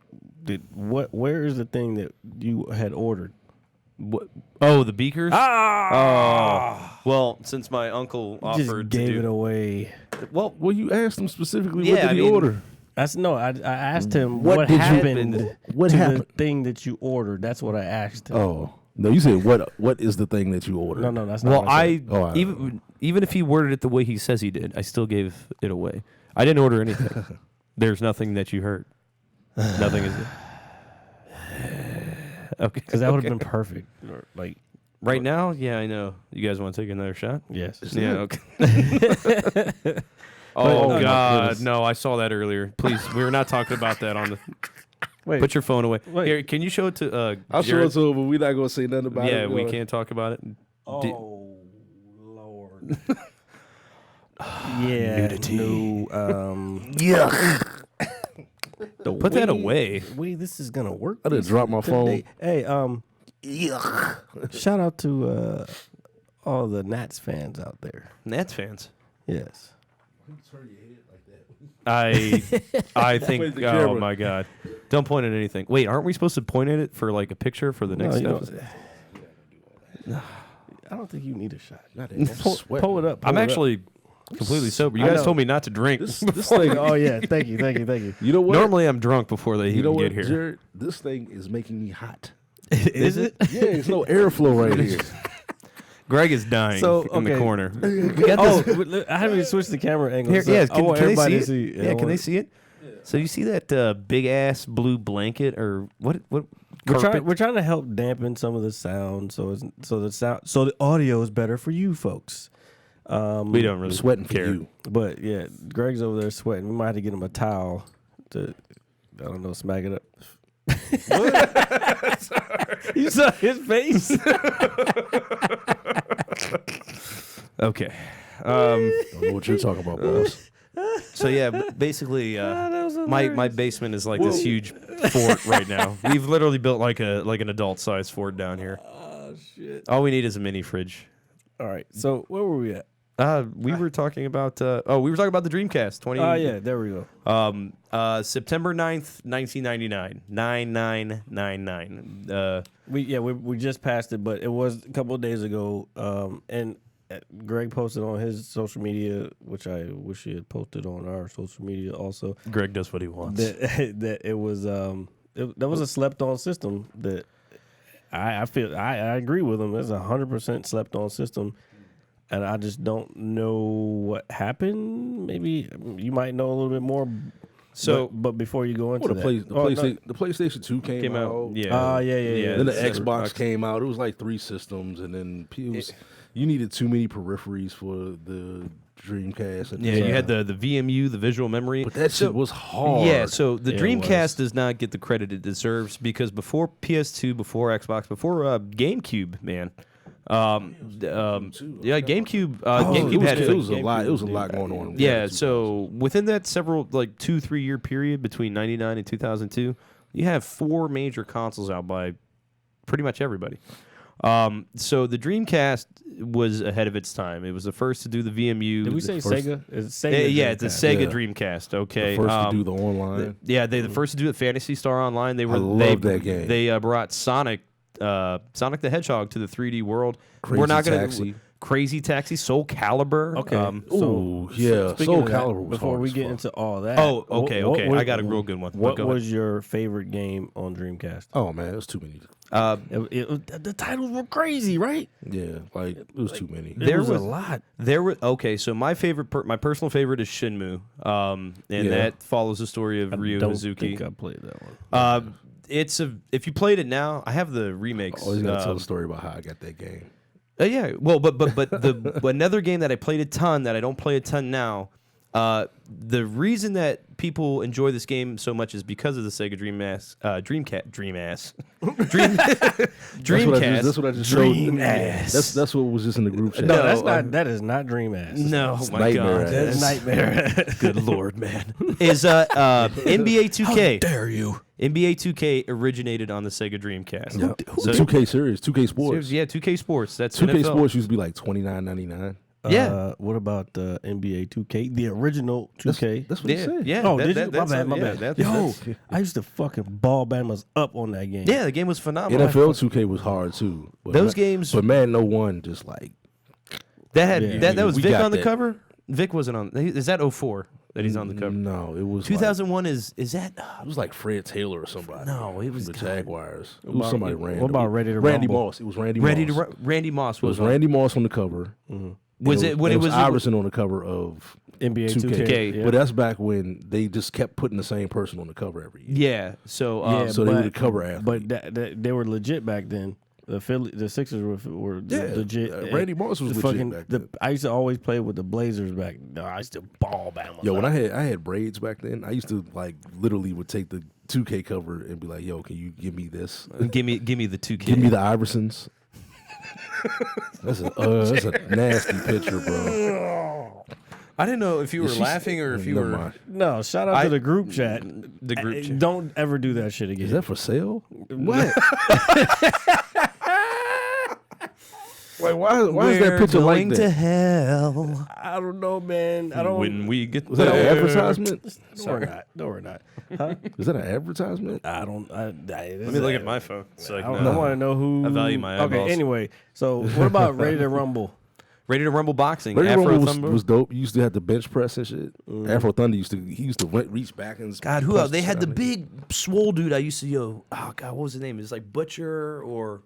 Where is the thing that you had ordered? What? Oh, the beakers. Oh, well, since my uncle Just offered gave to do. it away. Well, Well, you asked him specifically. Yeah, what did I he mean- order? I asked him What what did you- happened. What to happened? the thing that you ordered? That's what I asked him. Oh no, you said what? What is the thing that you ordered? No, that's not. well, what I I said. Oh, I- even if he worded it the way he says he did, I still gave it away. I didn't order anything. There's nothing that you heard. Nothing is. Okay, because that would have been perfect. Like, right now. Yeah, I know. You guys want to take another shot? yes. Yeah. Okay. Oh, my God, goodness. no! I saw that earlier. Please, we were not talking about that on the. Wait. Put your phone away. Wait. Here, can you show it to? I'll show Jared? it to him, but we're not gonna say nothing about it. Yeah, we We're can't talk about it. Oh Lord. Yeah. Nudity. Put that away. The way this is gonna work. I done dropped my phone. Hey, Yuck. Shout out to all the Nats fans out there. Nats fans. Yes. I think. the Oh camera. my God! Don't point at anything. Wait, aren't we supposed to point at it for like a picture for the next you don't- episode? I don't think you need a shot. Goddamn, I'm sweating. Pull it up. I'm pull it up. actually completely sober. You I guys know. told me not to drink. This thing. Oh yeah, thank you, thank you, thank you. You know what? Normally, I'm drunk before they you know even what, get here. Jared? This thing is making me hot. Is it? Yeah, there's no airflow right here. Greg is dying in the okay. corner. I haven't even switched the camera angle. Here, so yeah, I want can they everybody see to it? see. Yeah, can they see it? So you see that big ass blue blanket or what? Carpet? We're trying to help dampen some of the sound, so the audio is better for you folks. We don't really Sweating for care. you. But yeah, Greg's over there sweating. We might have to get him a towel to, I don't know, smack it up. You saw his face. Okay. I don't know what you're talking about, boss. So yeah, basically, that was my basement is like this huge fort right now. We've literally built like an adult sized fort down here. Oh shit! All we need is a mini fridge. All right, so where were we at? We were talking about the Dreamcast 20. Oh yeah, there we go. September 9th, 1999. 9999. We just passed it, but it was a couple of days ago. And Greg posted on his social media, which I wish he had posted on our social media also. Greg does what he wants. That it was that was a slept on system that I feel I agree with him. It's 100% slept on system. And I just don't know what happened. Maybe you might know a little bit more. So, but before you go into Well, the PlayStation 2 came out. Yeah. Yeah. Then the so- Xbox came out. It was like 3 systems, and then you needed too many peripheries for the Dreamcast. At the Yeah, you time. had the VMU, the visual memory. But that shit was hard. Yeah, so the Yeah, it Dreamcast was. does not get the credit it deserves because before PS2, before Xbox, before GameCube, man. Yeah, GameCube. GameCube had it was a like, lot. It was a lot going on. yeah. So within that several 2-3 year period between '99 and 2002, you have 4 major consoles out by pretty much everybody. So the Dreamcast was ahead of its time. It was the first to do the VMU. Did we say first- Sega? It's Sega. Yeah, it's a Dreamcast. Sega Yeah. Dreamcast. Okay, The first to do the online. yeah, they the first to do it. Phantasy Star Online. They were. love that game. They brought Sonic the Hedgehog to the 3D world. Crazy We're not gonna Taxi. Crazy Taxi, Soul Calibur. Okay. Ooh, yeah. Speaking Soul of that, Calibur was before hard we as get fuck. into all that. Oh, okay, what okay. was- I got a real good one. What Go was your favorite game on Dreamcast? Oh man, it was too many. The titles were crazy, right? Yeah, like it was too many. There was was- a lot. There were okay. So my favorite, my personal favorite is Shenmue, and Yeah. that follows the story of Ryu Don't Hazuki. think I played that one. If you played it now, I have the remakes. Always gotta tell the story about how I got that game. Yeah, well, but another game that I played a ton that I don't play a ton now. The reason that people enjoy this game so much is because of the Sega Dreamcast. That's what I just showed. Dreamcast. That's what was just in the group chat. No, that's not. That is not Dream Ass. No, my Nightmare God, ass. That's that's Nightmare. good lord, man. Is NBA 2K? Dare you? NBA 2K originated on the Sega Dreamcast. So- 2K series, 2K Sports. Yeah, 2K Sports. That's 2K NFL. Sports used to be like $29.99. Yeah. What about NBA 2K? The original 2K. That's what he Yeah, said. yeah. Oh, that- did you? that- My that's bad. My yeah, bad. that- Yo, that's- I used to fucking ball Bama's up on that game. yeah, the game was phenomenal. NFL 2K was hard too. But Those games- But man, no one just like That had Yeah. that was We Vic got on the that. cover. Vic wasn't on. Is that 04 that he's on the cover? No, it was 2001 is that? It was like Fred Taylor or somebody. No, it was the God. Jaguars. It was about- somebody what random. about Ready to Randy Rumble? Moss? It was Randy Ready Moss. to Randy Moss It was was on. Randy Moss on the cover. Was And it when and it was Iverson on the cover of NBA 2K. 2K. Yeah. But that's back when they just kept putting the same person on the cover every year. Yeah. So Yeah, So they were the cover athlete. But they were legit back then. The Sixers were legit. Randy Moss was The legit back then. I used to always play with the Blazers back. No, I used to ball Bama. Yo, when I had braids back then, I used to like literally would take the 2K cover and be like, "Yo, can you give me this? give me the 2K. Give me the Iversons." That's a nasty picture, bro. I didn't know if you were She's- laughing or if you Never were mind. No, shout out to the group chat. the group chat. Don't ever do that shit again. Is that for sale? What? Like, why is that picture like Going to that? hell. I don't know, man. I don't. When we get Was that an there. advertisement? No, we're not. No, we're not. Huh? Is that an advertisement? I don't. Let me look at my phone. It's like, I no. want to know who. I value my Okay. eyeballs. Anyway, so what about Ready to Rumble? Ready to Rumble boxing. Ready Afro Rumble Thunder. was dope. You used to have the bench press and shit. Afro Thunder used to reach back and God, who punch else? They shit had out the of it. big swole dude I used to oh God, what was his name? It's like Butcher or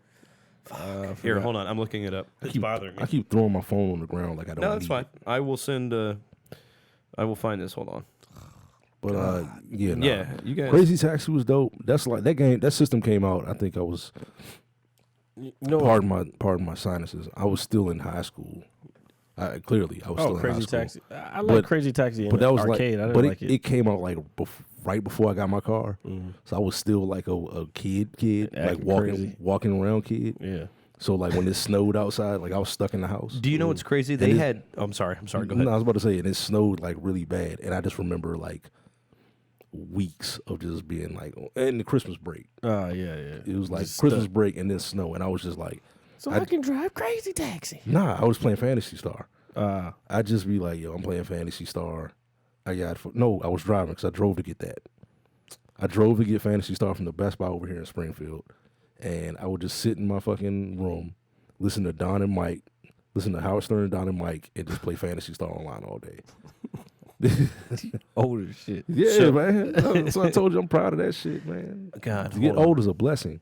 Here, hold on. I'm looking it up. It's bothering me. I keep throwing my phone on the ground like I don't. No, that's need fine. it. I will send. I will find this. Hold on. But yeah, nah. Yeah, you guys. Crazy Taxi was dope. That's like that game. That system came out. I think I was. No. Pardon my sinuses. I was still in high school. Clearly, I was still in high Crazy school. Taxi. I like But- Crazy Taxi in But that was arcade. I like, didn't but like it came out like right before I got my car. So I was still like a kid, like Acting walking crazy. walking around kid. Yeah. So like when it snowed outside, like I was stuck in the house. Do you know what's crazy? They had. Oh, I'm sorry. Go ahead. No, I was about to say, and it snowed like really bad, and I just remember like weeks of just being like, and the Christmas break. Yeah. It was like Just Christmas stuck. break and then snow, and I was just like, So I can drive Crazy Taxi. nah, I was playing Fantasy Star. Uh, I'd just be like, yo, I'm playing Fantasy Star. I was driving because I drove to get that. I drove to get Fantasy Star from the Best Buy over here in Springfield, and I would just sit in my fucking room, listen to Don and Mike, listen to Howard Stern and Don and Mike, and just play Fantasy Star online all day. old as shit. Yeah, man. So I told you I'm proud of that shit, man. God, To get hold on. old is a blessing.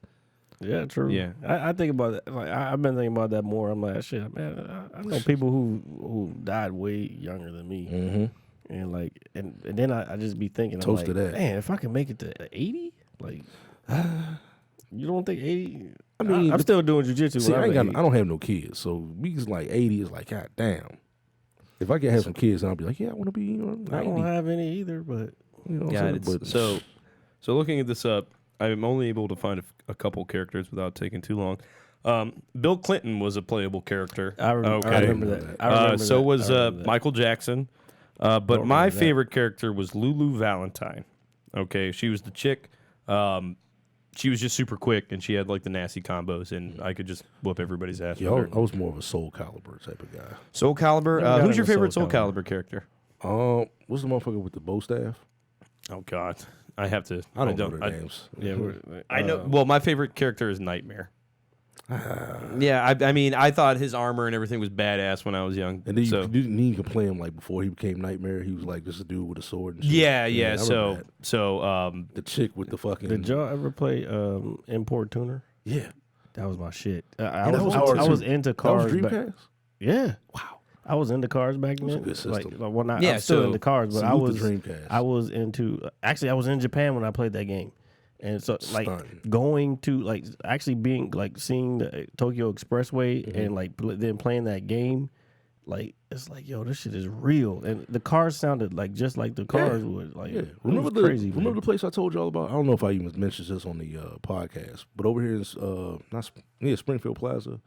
Yeah, true. Yeah. I think about that. Like I've been thinking about that more. I'm like, shit, man. I know people who died way younger than me, and like, and then I just be thinking, Toast I'm to like, that. man, if I can make it to 80, like, you don't think 80? I mean, I'm still doing jujitsu. See, when I'm 80. I don't have no kids, so me is like 80 is like, god damn. If I could have some kids, then I'll be like, yeah, I want to be 90. I don't have any either, but You know what God, I'm saying? it's, so looking at this up, I'm only able to find a couple characters without taking too long. Bill Clinton was a playable character. I remember that. I remember so that. was I remember that. Michael Jackson. But Don't my remember that. favorite character was Lulu Valentine. Okay, she was the chick. She was just super quick, and she had like the nasty combos, and I could just whoop everybody's ass. Yeah, with her. I was more of a Soul Calibur type of guy. Soul Calibur. Never got Who's your into favorite Soul Soul Calibur. Calibur character? What's the motherfucker with the bow staff? Oh God, I have to. I don't know their names. Yeah, I know. Well, my favorite character is Nightmare. Yeah, I mean, I thought his armor and everything was badass when I was young. And then so. you could play him like before he became Nightmare. He was like just a dude with a sword. And shit. Yeah. I remember So, that. so, the chick with the fucking Did y'all ever play Import Tuner? yeah. That was my shit. I that was, was I too. was into That was cars. Back, Dreamcast. yeah. Wow. I was into cars back then. was a good system. Like, well, not, Yeah, I'm still so into cars, but I salute was the Dreamcast. I was into. Actually, I was in Japan when I played that game, and so like Stunning. going to like actually being like seeing the Tokyo Expressway Mm-hmm. and like then playing that game, like it's like yo, this shit is real, and the cars sounded like just like the cars would. Like Yeah, it remember was crazy. remember man. the place I told you all about? I don't know if I even mentioned this on the podcast, but over here is Springfield Plaza.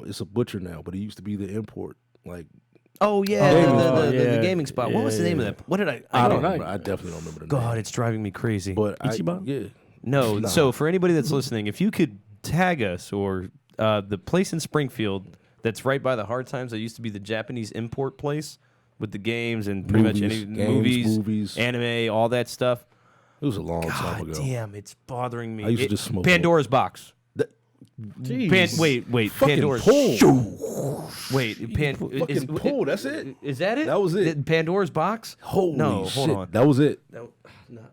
It's a butcher now, but it used to be the import. Like Oh yeah, the gaming spot. What was the Yeah, name yeah. of that? What did I? I don't know. remember. I definitely don't remember the God, name. it's driving me crazy. But Ichiban? No. Nah. So for anybody that's listening, if you could tag us or the place in Springfield that's right by the Hard Times that used to be the Japanese import place with the games and pretty much any movies, anime, all that stuff. It was a long time God ago. damn, it's bothering me. I used to just smoke Pandora's Box. Jeez. Wait. Fucking Pandora's. pull. Wait. Fucking pull. That's it. Is that it? That was it. Pandora's Box? Holy no, shit. hold on. That was it.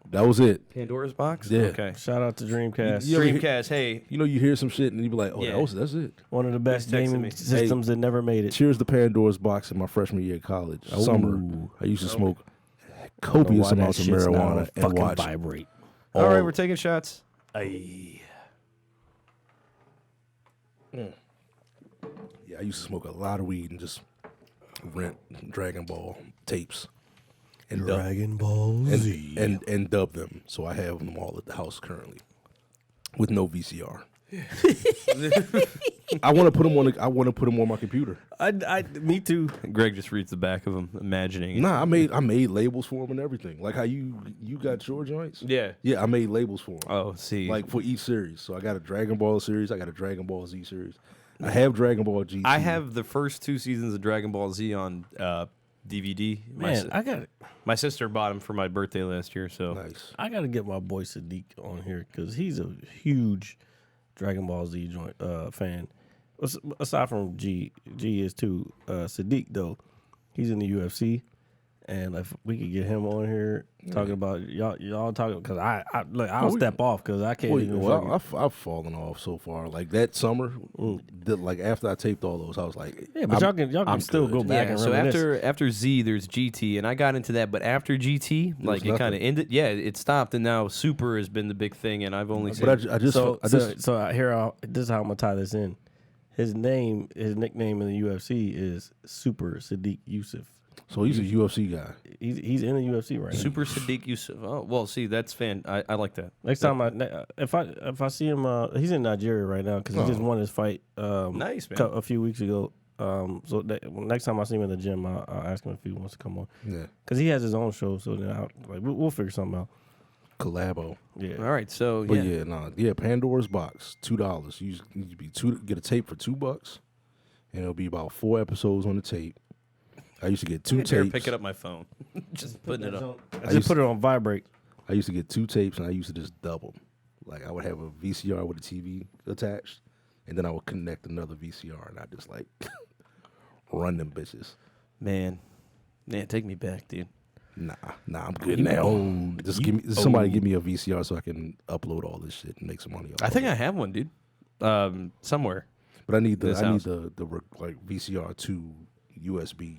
That was it. Pandora's Box? Yeah. Okay. Shout out to Dreamcast. You ever hear- Dreamcast, hey. You know, you hear some shit and you be like, "Oh, Yeah. that's it." One of the best texted gaming me. systems that never made it. Cheers to Pandora's Box in my freshman year of college. Summer, I used to smoke copious Why that amounts of shit's not marijuana on and fucking watch. vibrate. All right, we're taking shots. Yeah, I used to smoke a lot of weed and just rent Dragon Ball tapes and Ball and dub them. So I have them all at the house currently with no VCR. I want to put them on. I want to put them on my computer. Me too. Greg just reads the back of them, imagining it. Nah, I made labels for them and everything. Like how you got your joints. Yeah. Yeah, I made labels for them. Oh, see. Like for each series. So I got a Dragon Ball series. I got a Dragon Ball Z series. I have Dragon Ball GT. I have the first 2 seasons of Dragon Ball Z on DVD. Man, My sister bought them for my birthday last year, so Nice. I got to get my boy Sadiq on here because he's a huge Dragon Ball Z fan. Aside from G is too. Sadiq though, he's in the UFC, and if we could get him on here talking about y'all talking because I'll step off because I can't even. Well, I've fallen off so far. Like that summer, like after I taped all those, I was like, yeah, but y'all can still go back and so reminisce. after Z, there's GT, and I got into that, but after GT, like it kind of ended. Yeah, it stopped, and now Super has been the big thing, and I've only seen. But I just This is how I'm gonna tie this in. His nickname in the UFC is Super Sadiq Yusuf. So he's a UFC guy. He's in the UFC right now. Super Sadiq Yusuf. Oh well, see, that's I like that. Next time if I see him, he's in Nigeria right now because he just won his fight. Nice, man. A few weeks ago. Next time I see him in the gym, I'll ask him if he wants to come on. Yeah, because he has his own show. So then we'll figure something out. collabo. Yeah. All right, so But Pandora's Box, $2. You get a tape for $2, and it'll be about 4 episodes on the tape. I used to get 2 tapes. Picking up my phone, just putting it up. I just put it on vibrate. I used to get 2 tapes, and I used to just double. Like I would have a VCR with a TV attached, and then I would connect another VCR, and I just like run them bitches. Man, take me back, dude. Nah, I'm good now. Just somebody give me a VCR so I can upload all this shit and make some money. I think I have one, dude. Somewhere. But I need the VCR to USB.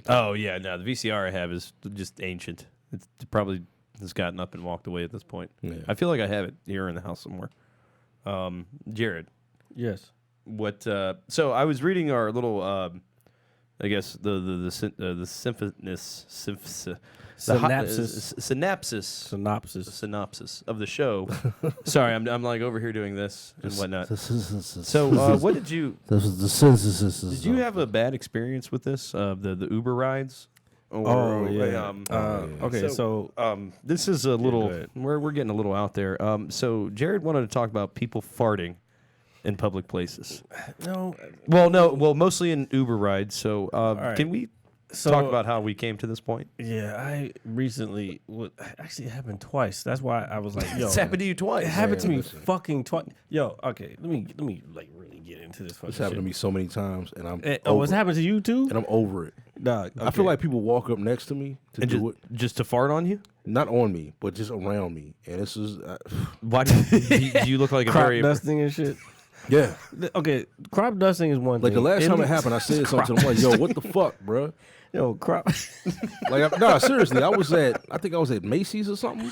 Oh yeah, no, the VCR I have is just ancient. It's probably has gotten up and walked away at this point. Yeah. I feel like I have it here in the house somewhere. Jared, Yes. what? So I was reading our little, I guess the synopsis of the show. Sorry, I'm like over here doing this and whatnot. So what did you? This is the synthesis. Did you have a bad experience with this? The Uber rides? Okay, so this is a little. We're getting a little out there. So Jared wanted to talk about people farting in public places. no. Well, mostly in Uber rides. So right. can we talk about how we came to this point? Yeah, I recently actually it happened twice. That's why I was like, yo, It's happened to you twice. It happened to me fucking twice. Yo, okay, let me like really get into this fucking It's happened shit. to me so many times, and I'm It's over happened to you too? and I'm over it. Dog, I feel like people walk up next to me to do it, just to fart on you. not on me, but just around me, and this is Why do you look like a crop very dusting and shit. yeah. Okay, crop dusting is one Like thing. the last time it least- happened, I said something. I'm like, "Yo, what the fuck, bro?" Yo, crop. Like, seriously, I think I was at Macy's or something,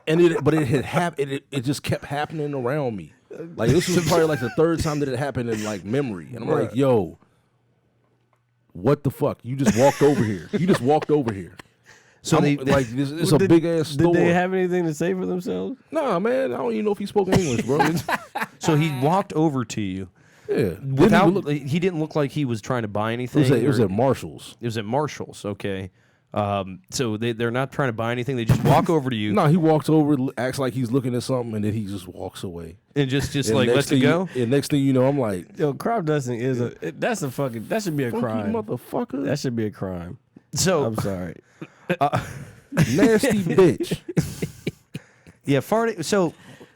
and it had happened. It just kept happening around me. Like this was probably like the 3rd time that it happened in like memory, and I'm like, "Yo, what the fuck? You just walked over here. You just walked over here." So it's a big ass store. Did they have anything to say for themselves? Nah, man, I don't even know if he spoke English, bro. So he walked over to you. Yeah, He didn't look like he was trying to buy anything. it was at Marshall's. It was at Marshall's. Okay. So they're not trying to buy anything. They just walk over to you No, he walks over, acts like he's looking at something, and then he just walks away. and just And like lets it go. And next thing you know, I'm like, Yo, crop dusting is that should be a "Fuck you, crime. motherfucker, That should be a crime. So I'm sorry. nasty bitch." yeah, farting. So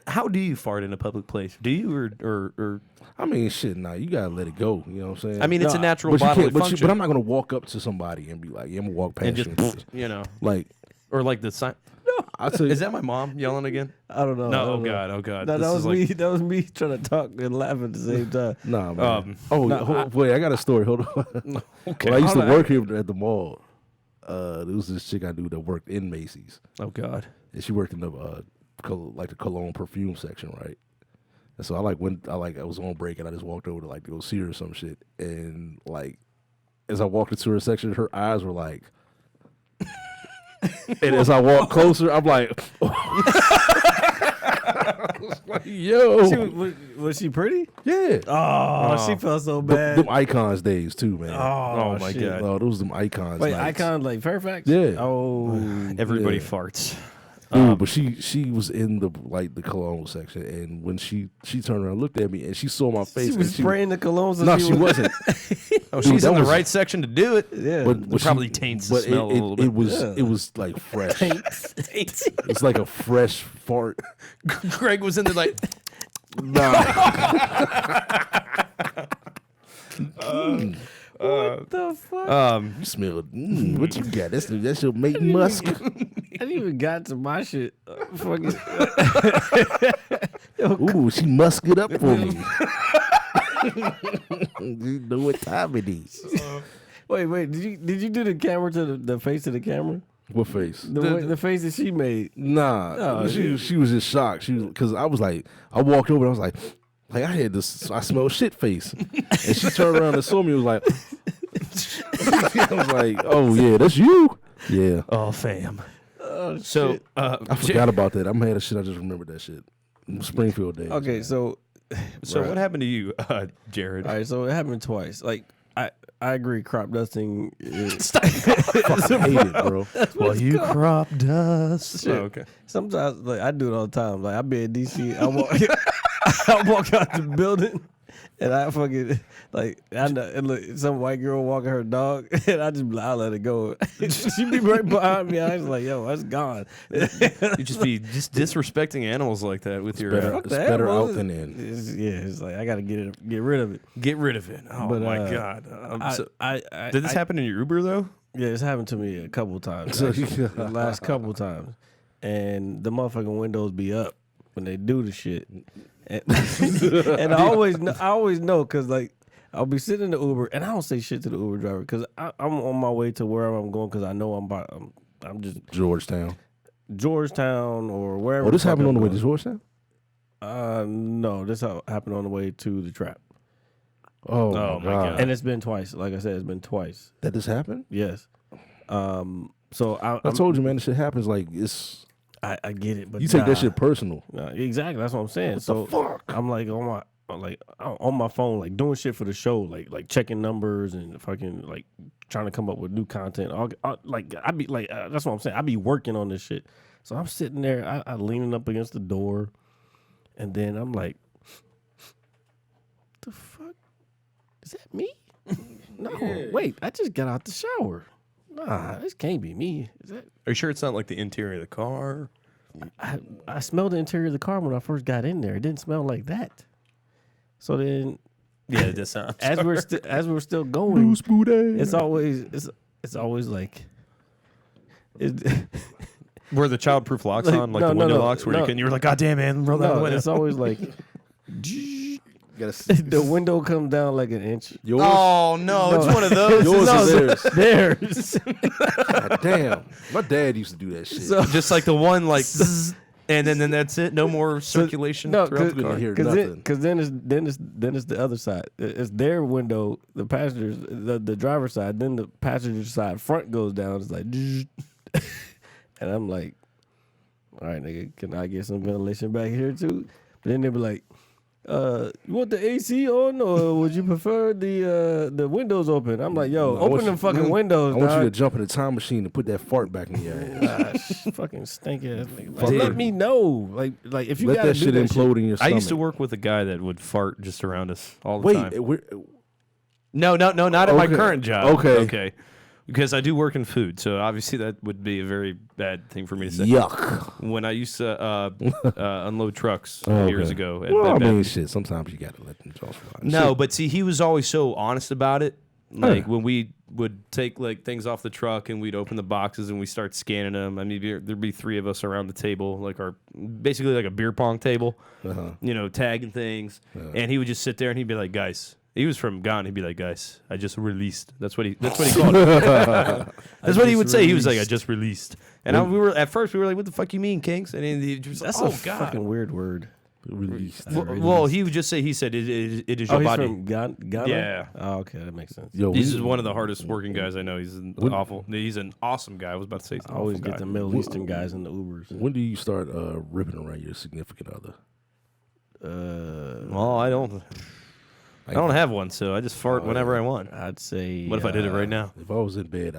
how do you fart in a public place? Do you or I mean, shit, nah, you gotta let it go. You know what I'm saying? I mean, it's a natural but you bodily can't. But, function. but I'm not gonna walk up to somebody and be like, "Yeah, I'm gonna walk past and you." just Like, or like the sign. I tell you, Is that my mom yelling again? I don't know. I No, don't know. oh god. No, This that is was like- me. That was me trying to talk and laugh at the same time. nah, man. Wait, I got a story. Hold on. Okay. When I used to Hold on. work here at the mall, there was this chick I knew that worked in Macy's, Oh god. and she worked in the the cologne perfume section, right? And so I was on break and I just walked over to like go see her or some shit, and like as I walked into her section, her eyes were like, and as I walked closer, I'm like, I was like, yo, Was she pretty? yeah. Oh, she felt so bad. Them Icons days too, man. Oh, my shit. God. Oh, those them Icons. Wait, nights. Icon like Fairfax? Yeah. Oh, Everybody Yeah. farts. Dude, but she was in the cologne section, and when she turned around, looked at me, and she saw my face. She was spraying the cologne. So No, she wasn't. Oh, Dude, she's that in the was- right section to do it. Yeah. It probably taints the but smell a little bit. It was like fresh. It's like a fresh fart. Greg was in there like, What the fuck? You smell. What you got? That's your mate musk. I didn't even got to my shit. Fucking. Ooh, she musked it up for me. You know what time it is. Wait. Did you do the camera to the face of the camera? What face? The face that she made. Nah, Oh, she was just shocked. She was because I was like, I walked over, and I was like I had this, I smelled shit face, and she turned around and saw me. Was like, I was like, oh yeah, that's you. Yeah, Oh, fam. so I forgot about that. I'm mad as shit. I just remembered that shit. Springfield days. Okay, so what happened to you, Jared? all right, so it happened twice. Like I agree, crop dusting. Is, I hate it, bro. Well, you crop dust. Oh, okay. sometimes like I do it all the time. Like I be in DC, I walk out the building, and I fucking like I know and look some white girl walking her dog, and I just be like, I'll let it go. She be right behind me. I was like, yo, that's gone. You just be disrespecting animals like that with your Better, Fuck it's the better animals. out than in. It's like I gotta get rid of it. get rid of it. Oh But, my god! Did this happen in your Uber though? Yeah, it's happened to me a couple times. So, actually. The last couple times, and the motherfucking windows be up when they do the shit. And, and I always know because like I'll be sitting in the Uber and I don't say shit to the Uber driver because I'm on my way to wherever I'm going because I know I'm just Georgetown. Georgetown or wherever. Oh, this the fuck happened on I'm the way to going. Georgetown? No, this happened on the way to the trap, Oh, Oh, my my God. God. and it's been twice. Like I said, it's been twice. That this happened? Yes. So I told you, man, this shit happens like it's. I get it, but You take nah. that shit personal. Nah, exactly. That's what I'm saying. So I'm like on my phone, like doing shit for the show, like checking numbers and fucking like trying to come up with new content. I be like, that's what I'm saying. I be working on this shit. So I'm sitting there, I leaning up against the door, and then I'm like, the fuck? Is that me? No, wait, I just got out the shower. Nah, this can't be me. Is that? Are you sure it's not like the interior of the car? I smelled the interior of the car when I first got in there. It didn't smell like that. So then, Yeah, it does sound. as we're still going, it's always like, Were the childproof locks Like, on, like no, the no, window no, locks, where no. you were like, God damn, man, roll down the no, window. it's always like the window comes down like an inch. Yours? Oh no, it's one of those. Yours No, is theirs. Theirs. God damn. My dad used to do that shit. So- Just like the one, like, zzz, and then that's it. No more circulation No, throughout the couldn't car. hear Because nothing. then it's the other side. It's their window, the passengers, the driver's side. Then the passenger side front goes down. It's like, and I'm like, all right, nigga, can I get some ventilation back here too? But then they be like, you want the AC on or would you prefer the windows open? I'm like, yo, I want open them you- fucking windows. I want you to dog. jump in the time machine and put that fart back in your ass. Fucking stink ass nigga. Fuck Let it. me know. Like if you Let gotta that do shit that implode in your I stomach. used to work with a guy that would fart just around us all the time. Wait, we're, No, not at my Okay. current job. Okay. Because I do work in food, so obviously that would be a very bad thing for me to say. yuck. When I used to unload trucks Oh, years okay. ago. At Well, I Bed Bath. mean, shit. Sometimes you gotta let them just fly. No, Shit. but see, he was always so honest about it. Like when we would take like things off the truck and we'd open the boxes and we start scanning them. I mean, there'd be three of us around the table, like basically like a beer pong table, tagging things. And he would just sit there and he'd be like, guys. He was from Ghana. He'd be like, guys, I just released. That's what he called it. That's what he would say. He was like, I just released. And at first we were like, what the fuck you mean, Kinks? And then he just, That's oh a god. fucking weird word. Released. Well, he would just say, he said, it is Oh, your he's body. from Ghana? Yeah. Oh, okay, that makes sense. Yo, He's we- just one of the hardest working guys I know. He's He's an awesome guy. I was about to say he's an I always awful get guy. the Middle Eastern guys in the Ubers. When do you start ripping around your significant other? Well, I don't have one, so I just fart whenever I want. I'd say. What if I did it right now? If I was in bed,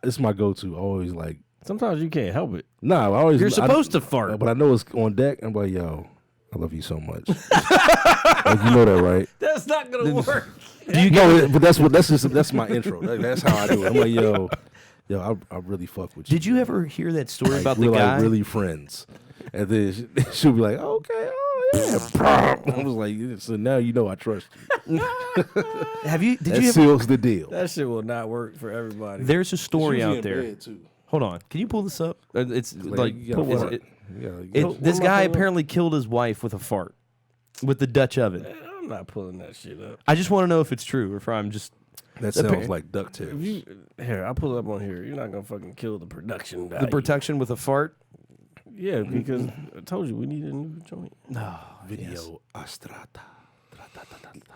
it's my go-to. I always like Sometimes you can't help it. Nah, I always You're supposed to fart. but I know it's on deck. I'm like, yo, I love you so much. Like, you know that, right? That's not gonna work. But that's my intro. That's how I do it. I'm like, yo, I really fuck with you. Did you ever hear that story Like, about we're the guy? like really friends? And then she'll be like, okay, oh yeah. I was like, so now you know I trust you. Have you? Did That you ever? seals the deal. That shit will not work for everybody. There's a story Usually out in there. bed, too. Hold on. Can you pull this up? It's like you gotta is fart. it- Yeah, this am I guy pulling up? apparently killed his wife with a fart, with the Dutch oven. I'm not pulling that shit up. I just want to know if it's true or if I'm just. that sounds like DuckTales. Here, I'll pull it up on here. You're not gonna fucking kill the production value. The protection with a fart? Yeah, because I told you we need a new joint. Video Astrata.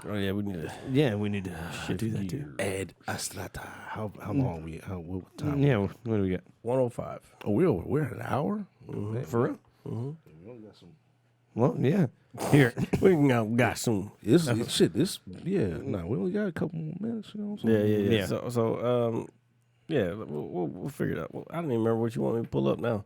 Oh yeah, we need a Yeah, we need to do that too. Ed Astrata. How long what time? Yeah, what do we get? 105. Oh, we're at an hour. For real? Well, yeah. Here. We got some. This shit. This No, we only got a couple more minutes. You know what I'm saying? Yeah. Yeah. So yeah, we'll figure it out. Well, I don't even remember what you want me to pull up now.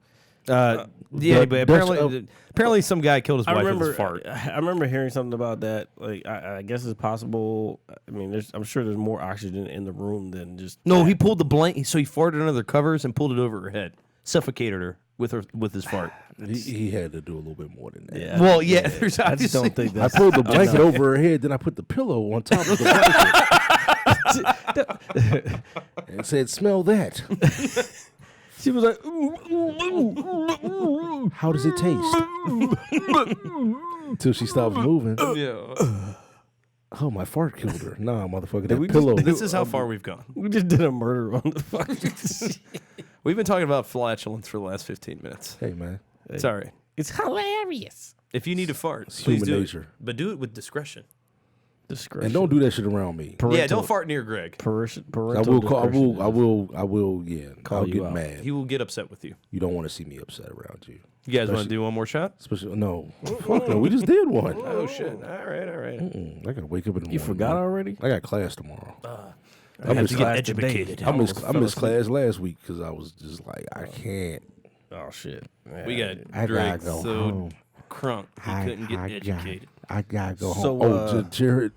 Yeah, but apparently some guy killed his I wife remember. with his fart. I remember hearing something about that. Like, I guess it's possible. I mean, I'm sure there's more oxygen in the room than just. No, he pulled the blanket, so he farted under their covers and pulled it over her head, suffocated her with his fart. He had to do a little bit more than that. Yeah, Well, yeah, there's I just obviously. don't think I that's. pulled the blanket over her head, then I put the pillow on top of the blanket. And said, smell that. She was like, How does it taste? Until she stops moving. Yeah. Oh, my fart killed her. Nah, motherfucker, that pillow. This is how far we've gone. we just did a murder on the fucking. We've been talking about flatulence for the last 15 minutes. Hey, man. It's all right. It's hilarious. If you need to fart, It's please human do nature. it. But do it with discretion. Discretion. And don't do that shit around me. Yeah, don't fart near Greg. I will call. I will. Yeah, Call I'll you get out. mad. He will get upset with you. You don't want to see me upset around you. You guys want to do one more shot? Especially no. Fuck no. We just did one. Oh, shit. All right. I gotta wake up in the morning. You forgot man. already? I got class tomorrow. I have to get educated. I missed class last week because I was just like, I can't. Oh shit. We got I Drake gotta go so home. crunk he couldn't get educated. I gotta go home. So, Jared,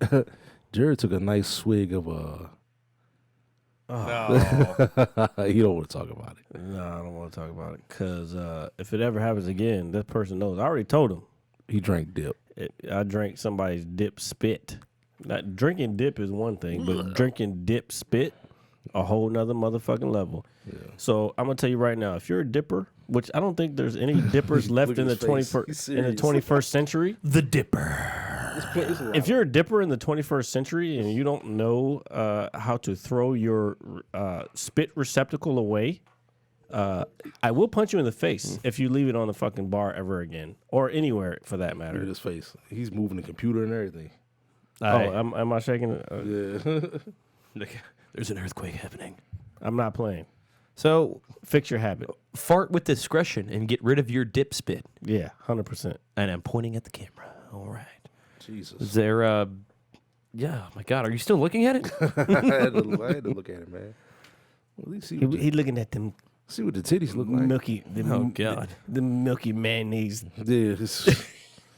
Jared took a nice swig of Oh. you don't want to talk about it. No, I don't want to talk about it because if it ever happens again, that person knows. I already told him. He drank dip. I drank somebody's dip spit. Not drinking dip is one thing, but drinking dip spit, a whole nother motherfucking level. Yeah. So I'm gonna tell you right now, if you're a dipper, which I don't think there's any dippers left Look in the at his face. He's 21st in the serious. 21st century. The Dipper. If you're a dipper in the 21st century and you don't know how to throw your spit receptacle away, I will punch you in the face if you leave it on the fucking bar ever again, or anywhere for that Look at matter. his face. He's moving the computer and everything. Am I shaking it? Yeah. There's an earthquake happening. I'm not playing. So Fix your habit. fart with discretion and get rid of your dip spit. Yeah, 100%. And I'm pointing at the camera. All right. Jesus. Is there yeah, my God, are you still looking at it? I had to look at it, man. Well, at least see what, He looking at them see what the titties look like. milky. Oh, God. the milky mayonnaise. Yeah, this,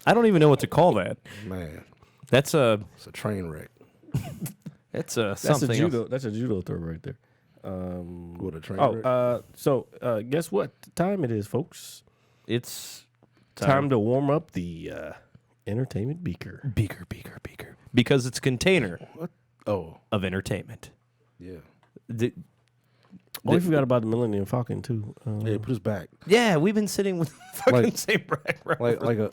I don't even know what to call that. man, That's it's a train wreck. that's That's something a judo. else. That's a judo throw right there. What a train wreck. So guess what time it is, folks? It's Time to warm up the entertainment beaker. beaker. Because it's a container Oh, of entertainment. yeah. We forgot about the Millennium Falcon too. Yeah, put us back. Yeah, we've been sitting with fucking Like- same rack.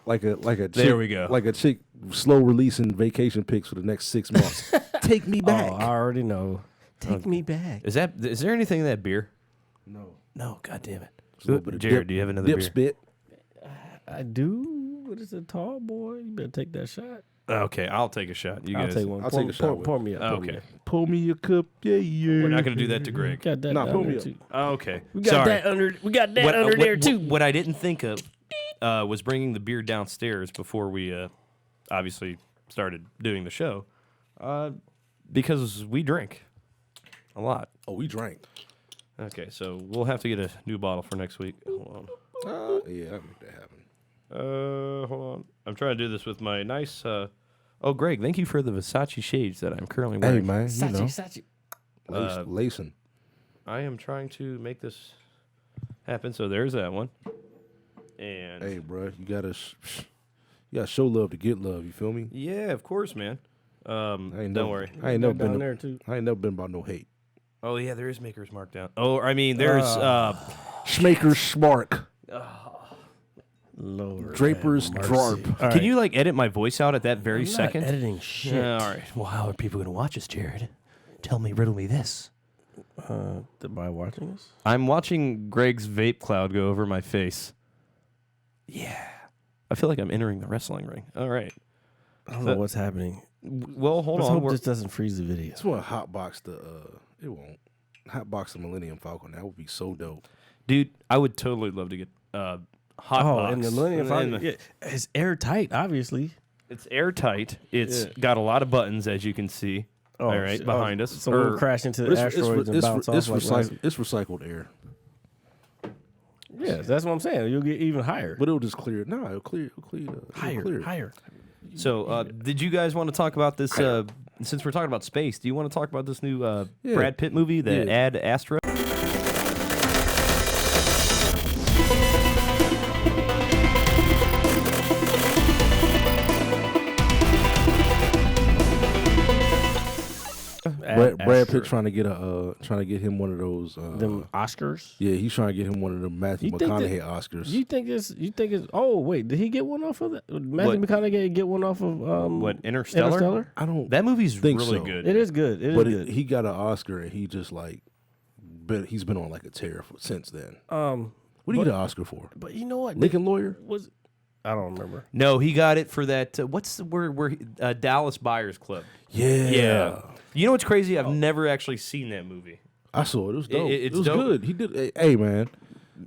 Like a chick, There we go. Like a chick slow releasing vacation pics for the next 6 months. Take me back. Oh, I already know. Take me back. Is there anything in that beer? No. No, God damn it. Just a little bit of Jared, dip- do you have another dip beer? spit? I do, but it's a tall boy. You better take that shot. Okay, I'll take a shot. You I'll guys. take one. I'll pour, take a shot Pour, with pour me up. pour me Okay. up. Pull me a cup, yeah, yeah. We're not going to do that to Greg. Got that Nah, down pour there me up. too. Okay. We got Sorry. that under. We got that under there too. What I didn't think of was bringing the beer downstairs before we obviously started doing the show, because we drink a lot. Oh, we drank. Okay, so we'll have to get a new bottle for next week. Hold on. Yeah, I'll make that happen. Hold on. I'm trying to do this with my nice. Oh, Greg, thank you for the Versace shades that I'm currently wearing. Hey, man, lacing. I am trying to make this happen. So there's that one. And Hey, bro, you gotta show love to get love. You feel me? yeah, of course, man. Don't worry. I ain't never Down been there too. I ain't never been about no hate. Oh yeah, there is Maker's Mark down. Oh, I mean, there's Schmaker's Smark. Lord, Draper's have mercy. Dwarp. All Can right. you like edit my voice out at that very I'm not second? editing shit. Yeah, all right. Well, how are people going to watch us, Jared? Tell me, riddle me this. By watching this? I'm watching Greg's vape cloud go over my face. Yeah. I feel like I'm entering the wrestling ring. All right. I don't know what's happening. Well, hold Let's on. hope We're- this doesn't freeze the video. Just want to hotbox the. It won't. Hotbox the Millennium Falcon. That would be so dope. Dude, I would totally love to get hot box. and the Millennium Falcon, yeah, it's airtight, obviously. It's airtight. It's got a lot of buttons, as you can see. all right, shit. behind us. So we'll crash into the asteroids and bounce off. It's recycled air. Yeah, that's what I'm saying. You'll get even higher. But it'll just clear. No, it'll clear. Higher. So, did you guys want to talk about this? Since we're talking about space, do you want to talk about this new Yeah. Brad Pitt movie, the Yeah. Ad Astra? Brad Pitt trying to get him one of those. Them Oscars. Yeah, he's trying to get him one of the Matthew You think that- McConaughey Oscars. You think it's? Oh wait, did he get one off of that? Matthew McConaughey get one off of What, Interstellar? I don't. That movie's think really so. good. It is good. It is but good. he got an Oscar and he just he's been on like a tear since then. What do you get an Oscar for? But you know what? Lincoln Lawyer? I don't remember. No, he got it for that. What's the word? Where Dallas Buyers Club? Yeah. You know what's crazy? I've never actually seen that movie. I saw it. It was dope. It's it was dope. good. He did. Hey, man,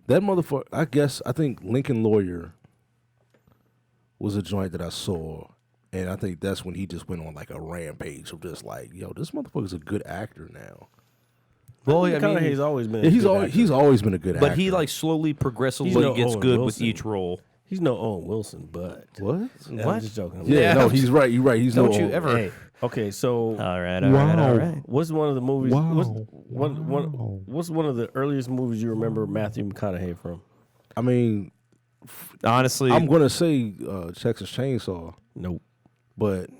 that motherfucker. I think Lincoln Lawyer was a joint that I saw, and I think that's when he just went on like a rampage of just like, yo, this motherfucker's a good actor now. Well, McConaughey's always been. Yeah, a he's good actor. always been a good actor. but he like slowly, progressively He's no gets Owen good Wilson. with each role. He's no Owen Wilson, but what? I'm just joking. Yeah, no, he's right. You're right. He's Don't no you old- ever? Hey, okay, so All right, all right. what's one of the movies? Wow. What's one of the earliest movies you remember Matthew McConaughey from? I mean, Honestly, I'm gonna say Texas Chainsaw, Nope. but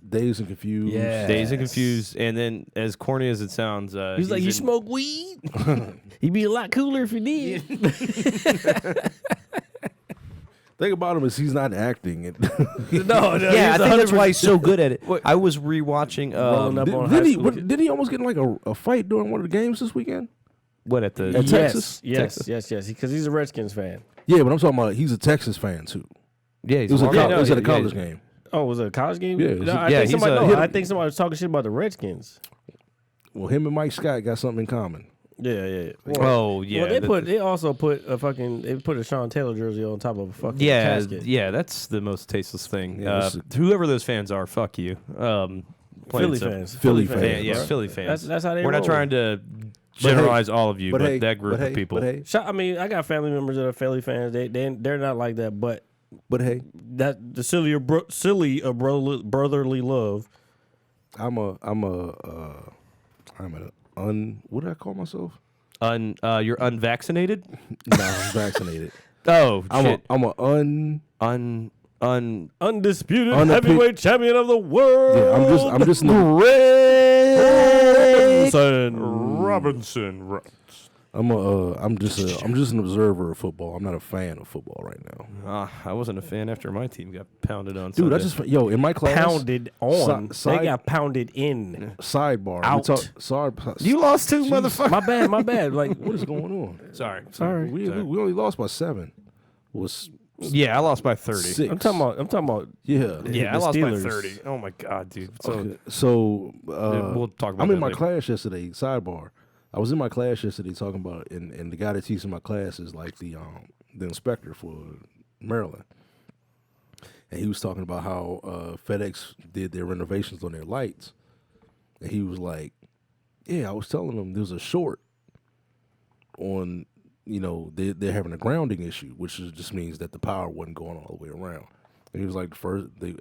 Dazed and Confused. Yeah. Dazed and Confused, and then as corny as it sounds, He's like, you in- smoke weed? He'd be a lot cooler if he did. Thing about him is he's not acting. No, Yeah, I think that's why he's so good at it. I was rewatching. Rolling up on Did high he? school. Did he almost get in like a fight during one of the games this weekend? What at the? At Texas? Yes, because he's a Redskins fan. Yeah, but I'm talking about he's a Texas fan too. Yeah, It was, walking- it was at a yeah, college yeah. game. Oh, was it a college game? Yeah, it was No, a- I yeah, think he's somebody. a- I think somebody was talking shit about the Redskins. Well, him and Mike Scott got something in common. Yeah. Oh yeah. Well, they also put a Sean Taylor jersey on top of a fucking Yeah, casket. yeah, that's the most tasteless thing. Yeah, this is- Whoever those fans are, fuck you. Plain Philly simple. fans. Philly Yeah, fans. yeah, Right. Philly fans. That's how they We're not roll. trying to generalize all of you, but that group of people. I mean, I got family members that are Philly fans. They're not like that, but But that the silly brotherly love. I'm an what did I call myself? You're unvaccinated? No, I'm vaccinated. Oh, shit. I'm a Undisputed Unopi- heavyweight champion of the world. yeah, I'm just an, Robinson. I'm just an observer of football. I'm not a fan of football right now. I wasn't a fan after my team got pounded on. Dude, Sunday. in my class, Pounded on. Si- They got pounded in. sidebar. Out. You lost too, motherfucker. My bad. Like, What is going on? Sorry. We only lost by 7. Was Yeah, I lost by 30. 6. I'm talking about. Yeah. Yeah, I The lost Steelers. by 30. Oh my god, dude. So Okay. So we'll talk about I'm that in my later. class yesterday. Sidebar. I was in my class yesterday talking about, and the guy that teaches my class is like the inspector for Maryland, and he was talking about how FedEx did their renovations on their lights, and he was like, "Yeah, I was telling them there was a short on, they're having a grounding issue, just means that the power wasn't going all the way around. And he was like,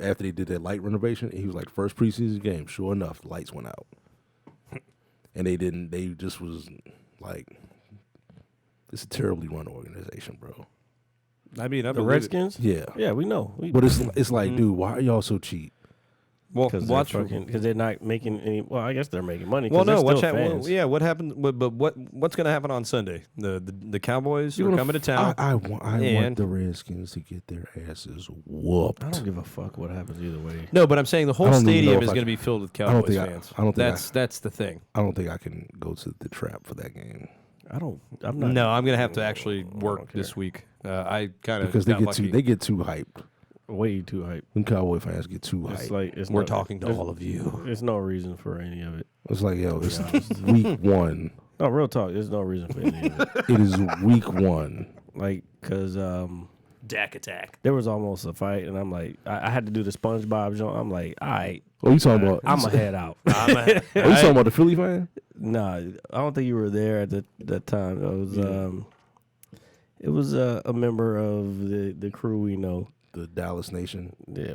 after they did that light renovation, he was like, first preseason game, sure enough, the lights went out. And they just was like, it's a terribly run organization, bro. I mean, The Redskins? Yeah. Yeah, we know. But it's like, dude, why are y'all so cheap? Well, because they're not making any. Well, I guess they're making money. Well, no, what what happened? But what's going to happen on Sunday? The Cowboys are coming to town. I want the Redskins to get their asses whooped. I don't give a fuck what happens either way. No, but I'm saying the whole I don't even know stadium if is I going to be can- filled with I don't Cowboys think fans. I don't think That's the thing. I don't think I can go to the trap for that game I'm not. No, I'm going to have to actually work this week. I kind of because they get too hyped. Way too hype. When Cowboy fans get too hyped, It's like We're talking to there's- all of you. There's no reason for any of it. it's like, yo, it's week one. No, real talk. There's no reason for any of it. It is week one. Like, cause Dak attack. there was almost a fight, and I'm like, I had to do the SpongeBob joint. I'm like, all right, What are you talking about? I'm gonna head out. Are you talking about the Philly fan? Nah, I don't think you were there at that time. It was a member of the crew we know. The Dallas Nation. Yeah,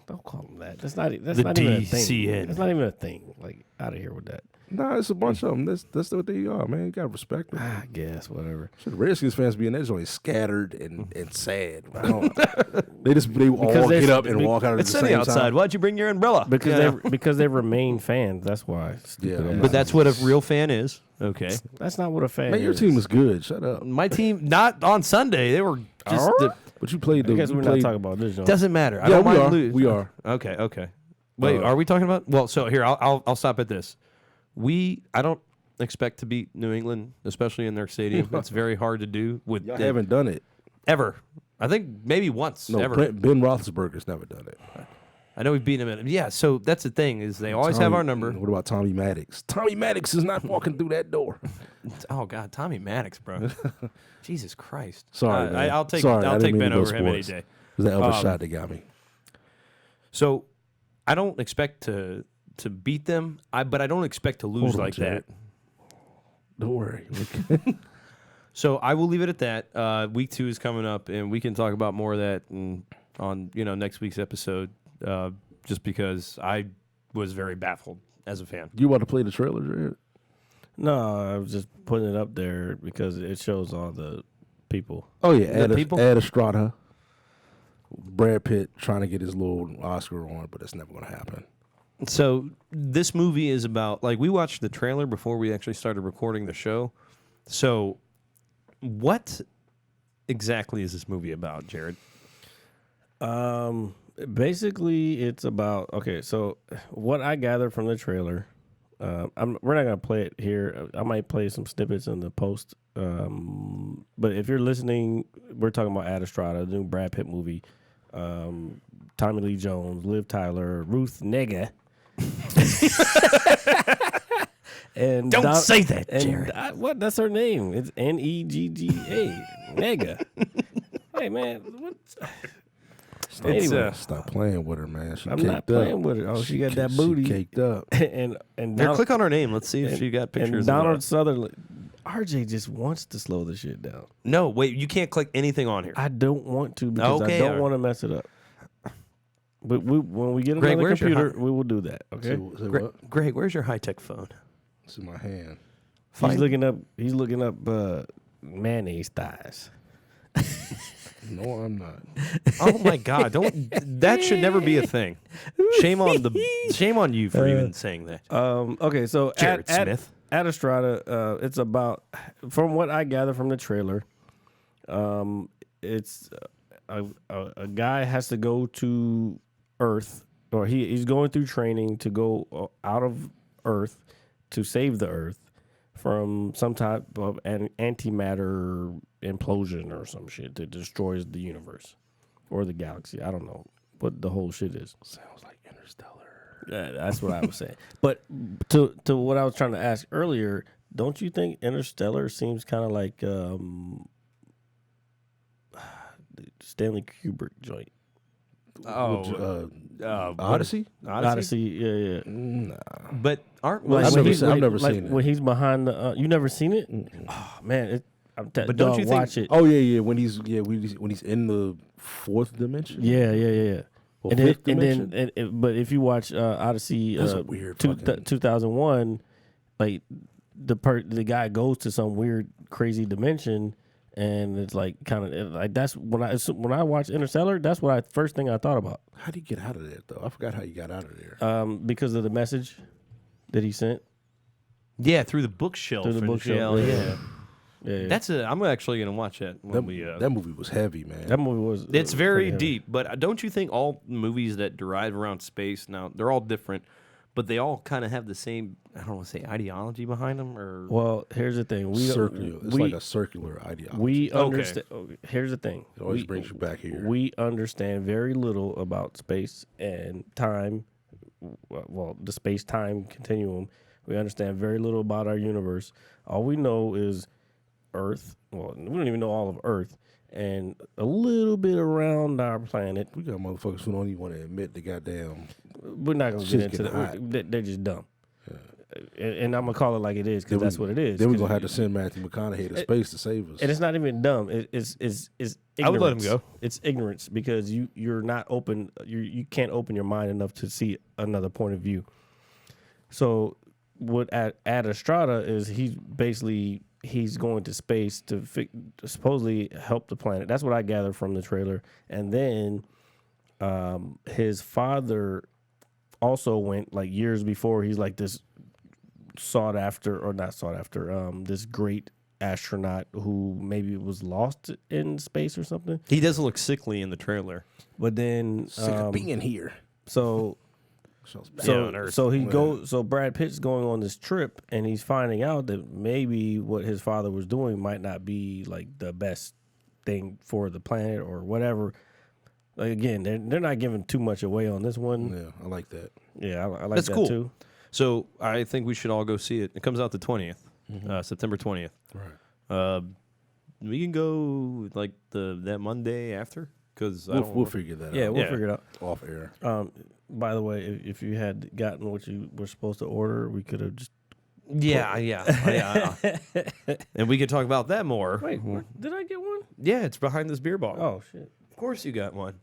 don't call them that. That's not even a DCN. thing. That's not even a thing. Like, out of here with that. Nah, it's a bunch of them. That's what they are, man. You gotta respect them. I guess whatever. Shit, the Redskins fans being there is only scattered and sad. They all they- get up and walk out at It's the sunny same outside. time. Why'd you bring your umbrella? Because they remain fans. That's why. Stupid ass. But that's what a real fan is. Okay. That's not what a fan Man, your is. team is good. Shut up. My team, not on Sunday. They were just. But you played I the. guess you we're played, not talking about this. John. Doesn't matter. I Yeah, don't we mind are. lose. We are. Okay. Wait, are we talking about? Well, so here I'll stop at this. I don't expect to beat New England, especially in their stadium. It's very hard to do with Y'all haven't done it. ever. I think maybe once. No, ever. Ben Roethlisberger's never done it. I know we've beaten them. Yeah. So that's the thing is they always have our number. What about Tommy Maddox? Tommy Maddox is not walking through that door. Oh God, Tommy Maddox, bro. Jesus Christ. Sorry, man. I'll take Sorry, I I'll didn't take mean Ben to go over him any sports. day. It was that other shot that got me. So I don't expect to beat them, but I don't expect to lose on, like Jared. that. Don't worry. So I will leave it at that. Week 2 is coming up, and we can talk about more of that on next week's episode. Just because I was very baffled as a fan. You about to play the trailer, Jared? No, I was just putting it up there because it shows all the people. Oh yeah, people? Ad Estrada. Brad Pitt trying to get his little Oscar on, but it's never going to happen. So this movie is about, like, we watched the trailer before we actually started recording the show. So what exactly is this movie about, Jared? Basically, it's about so what I gathered from the trailer. We're not gonna play it here. I might play some snippets in the post. But if you're listening, we're talking about Ad Estrada, the new Brad Pitt movie. Tommy Lee Jones, Liv Tyler, Ruth Negga. And Don't say that, and Jared. what? That's her name. It's Negga. Negga. Hey man, what? Anyway, Stop playing with her, man. She I'm caked not up. playing with her. Oh, she got that booty. She caked up. and Here, Donald, click on her name. Let's see if she got pictures. and of Donald that. Sutherland. RJ just wants to slow the shit down. No, wait. You can't click anything on here. I don't want to because Okay, I don't all right. want to mess it up. But when we get Greg, another where's your computer, we will do that. Okay. Say Greg, what? Greg, where's your high tech phone? It's in my hand. He's looking up. He's looking up mayonnaise thighs. No, I'm not. Oh my God! Don't. That should never be a thing. Shame on you for even saying that. Okay, so Jared Smith. Ad Estrada, it's about, from what I gather from the trailer, it's a guy has to go to Earth, or he's going through training to go out of Earth to save the Earth from some type of an antimatter implosion or some shit that destroys the universe or the galaxy. I don't know what the whole shit is. Sounds like Interstellar. Yeah, that's what I was saying. But to what I was trying to ask earlier, don't you think Interstellar seems kind of like the Stanley Kubrick joint? Odyssey. Odyssey, yeah. But aren't Like, I've when never like, seen it. when he's behind the. You never seen it? Oh man, But don't you think- watch it? Oh yeah. When he's in the fourth dimension. Yeah. Well, And then, fifth dimension. but if you watch Odyssey, That's a weird fucking- 2001, like the guy goes to some weird crazy dimension, and it's like kind of like that's when I watched Interstellar. That's what first thing I thought about. How do you get out of that though? I forgot how you got out of there. Because of the message that he sent Yeah, through the bookshelf. through the and bookshelf. jail, Yeah. That's I'm actually gonna watch that when That movie was heavy, man. That movie was. It's was very pretty heavy. deep, but don't you think all movies that derive around space now they're all different, but they all kind of have the same I don't want to say ideology behind them or Well, here's the thing. It's like a circular ideology. We Okay. understand. Here's the thing. It always brings you back here. We understand very little about space and time. Well, the space-time continuum. We understand very little about our universe. All we know is Earth. Well, we don't even know all of Earth, and a little bit around our planet. We got motherfuckers who don't even want to admit the goddamn. We're not gonna get Shit's into getting hot. that. They're just dumb. And I'm gonna call it like it is because that's what it is. Then we're 'Cause gonna have to send Matthew McConaughey to space to save us. And it's not even dumb. It's ignorance. I would let him go. It's ignorance because you're not open. You can't open your mind enough to see another point of view. So what Ad Estrada is he's going to space to supposedly help the planet. That's what I gather from the trailer. And then his father also went like years before. He's like this this great astronaut who maybe was lost in space or something. he does look sickly in the trailer. But then Sick of being here. so Sounds bad. on Earth. so Brad Pitt's going on this trip and he's finding out that maybe what his father was doing might not be like the best thing for the planet or whatever. Like again, they're not giving too much away on this one. Yeah, I like that. Yeah, I like That's that cool. too. So I think we should all go see it. It comes out the 20th, September 20th. Right. We can go like that Monday after because We'll figure that Yeah, out. we'll Yeah. figure it out. Off air. By the way, if you had gotten what you were supposed to order, we could have just. yeah. And we could talk about that more. Wait, did I get one? Yeah, it's behind this beer bottle. Oh shit! Of course you got one.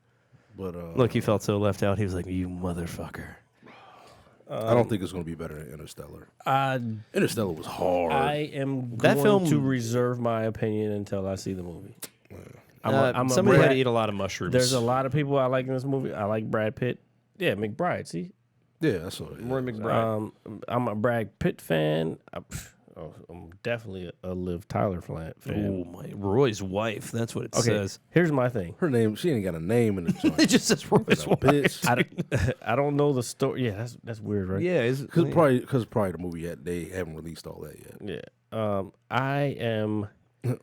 But Look, he felt so left out. He was like, "You motherfucker." I don't think it's gonna be better than Interstellar. Interstellar was hard. I am That going film- to reserve my opinion until I see the movie. Somebody had to eat a lot of mushrooms. There's a lot of people I like in this movie. I like Brad Pitt. Yeah, McBride. See, yeah, that's what. Roy McBride. I'm a Brad Pitt fan. I'm definitely a Liv Tyler fan. Oh my, Roy's wife. That's what it Okay, says. here's my thing. Her name. She ain't got a name in the joint. It just says Roy's wife. Bitch. I don't know the story. Yeah, that's weird, right? Yeah, Because probably the movie yet they haven't released all that yet. Yeah. I am.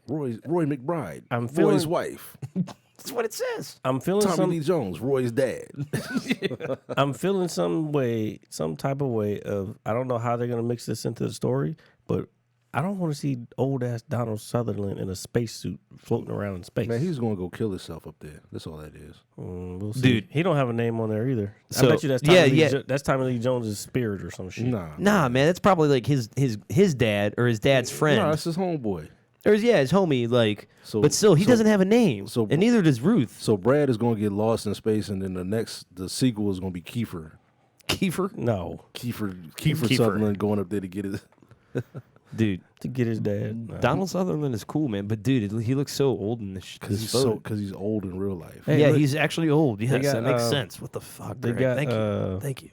Roy McBride. I'm Roy's feeling- wife. That's what it says. I'm feeling Tommy Lee Jones. Roy's dad. I'm feeling some type of way of I don't know how they're gonna mix this into the story, but I don't want to see old ass Donald Sutherland in a spacesuit floating around in space. Man, he's gonna go kill himself up there. That's all that is. We'll see. Dude. He don't have a name on there either. So- I bet you that's that's Tommy Lee Jones' spirit or some shit. Nah, man, that's probably like his dad or his dad's friend. No, that's his homeboy. Or his homie. Like, So- but still, he so- doesn't have a name, so- and neither does Ruth. So Brad is gonna get lost in space, and then the sequel is gonna be Kiefer. Kiefer, No, Kiefer Sutherland going up there to get his. dude. to get his dad. No. Donald Sutherland is cool, man. But dude, he looks so old in this. Because he's old in real life. Hey, yeah, look, he's actually old. Yes, got, that makes sense. What the fuck? they Greg? got, Thank you.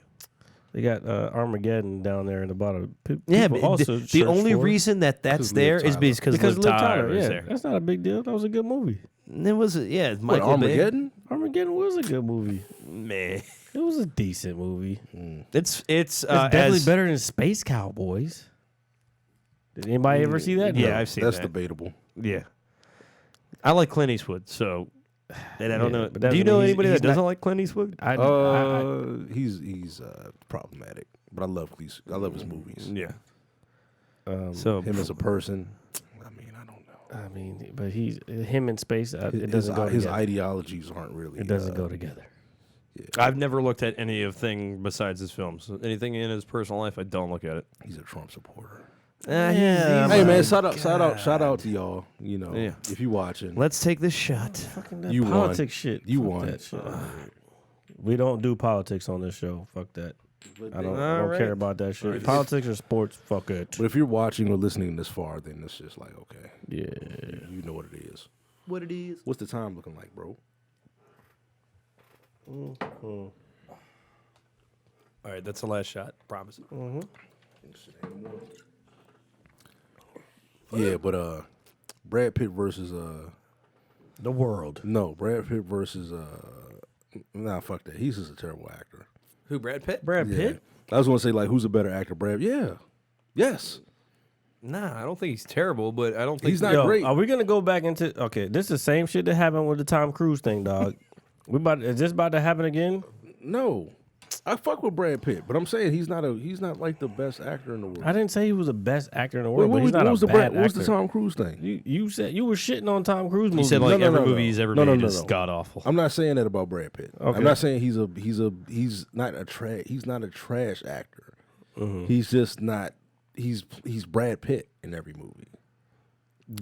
They got Armageddon down there in the bottom. Yeah, People but also the search only for it. reason that's 'Cause there Liv is Tyler. because Liv Tyler is yeah, there. that's not a big deal. That was a good movie. And it was What, Michael Bay. Armageddon? Armageddon was a good movie. Man, It was a decent movie. it's It's definitely better than Space Cowboys. Did anybody ever see that? Yeah, No. I've seen That's that. debatable. Yeah, I like Clint Eastwood. So, and I don't Yeah, know. but that Do you doesn't know mean anybody he's that doesn't not- like Clint Eastwood? He's problematic, but I love his movies. Yeah. So Him as a person, I mean, I don't know. I mean, but he's him in space. It His, doesn't go his together. ideologies aren't really. It doesn't go together. I've never looked at any of thing besides his films. Anything in his personal life, I don't look at it. He's a Trump supporter. Yeah, Hey man, shout out to y'all. You know, Yeah. if you watching, let's take this shot. Fucking that You won. politics shit. You Fuck won. That shit. We don't do politics on this show. Fuck that. I don't care about that shit. Politics or sports, fuck it. but if you're watching or listening this far, then it's just like okay, Yeah. you know what it is. What it is? What's the time looking like, bro? All right, that's the last shot. Promise. Yeah, but Brad Pitt versus The world. no, Brad Pitt versus nah, fuck that. He's just a terrible actor. Who, Brad Pitt? Brad Yeah. Pitt? I was gonna say like, who's a better actor, Brad? Yeah, yes. Nah, I don't think he's terrible, but I don't think He's not Yo, great. are we gonna go back into? Okay, this is the same shit that happened with the Tom Cruise thing, dog. Is this about to happen again? No, I fuck with Brad Pitt, but I'm saying he's not like the best actor in the world. I didn't say he was the best actor in the Wait, world, but he's not a bad what was actor. the Tom Cruise thing? You said you were shitting on Tom Cruise he movies. said like No, every no, movie no. he's ever No, made no, is no. god awful. I'm not saying that about Brad Pitt. Okay. I'm not saying he's not a trash actor. Mm-hmm. He's just not. He's Brad Pitt in every movie.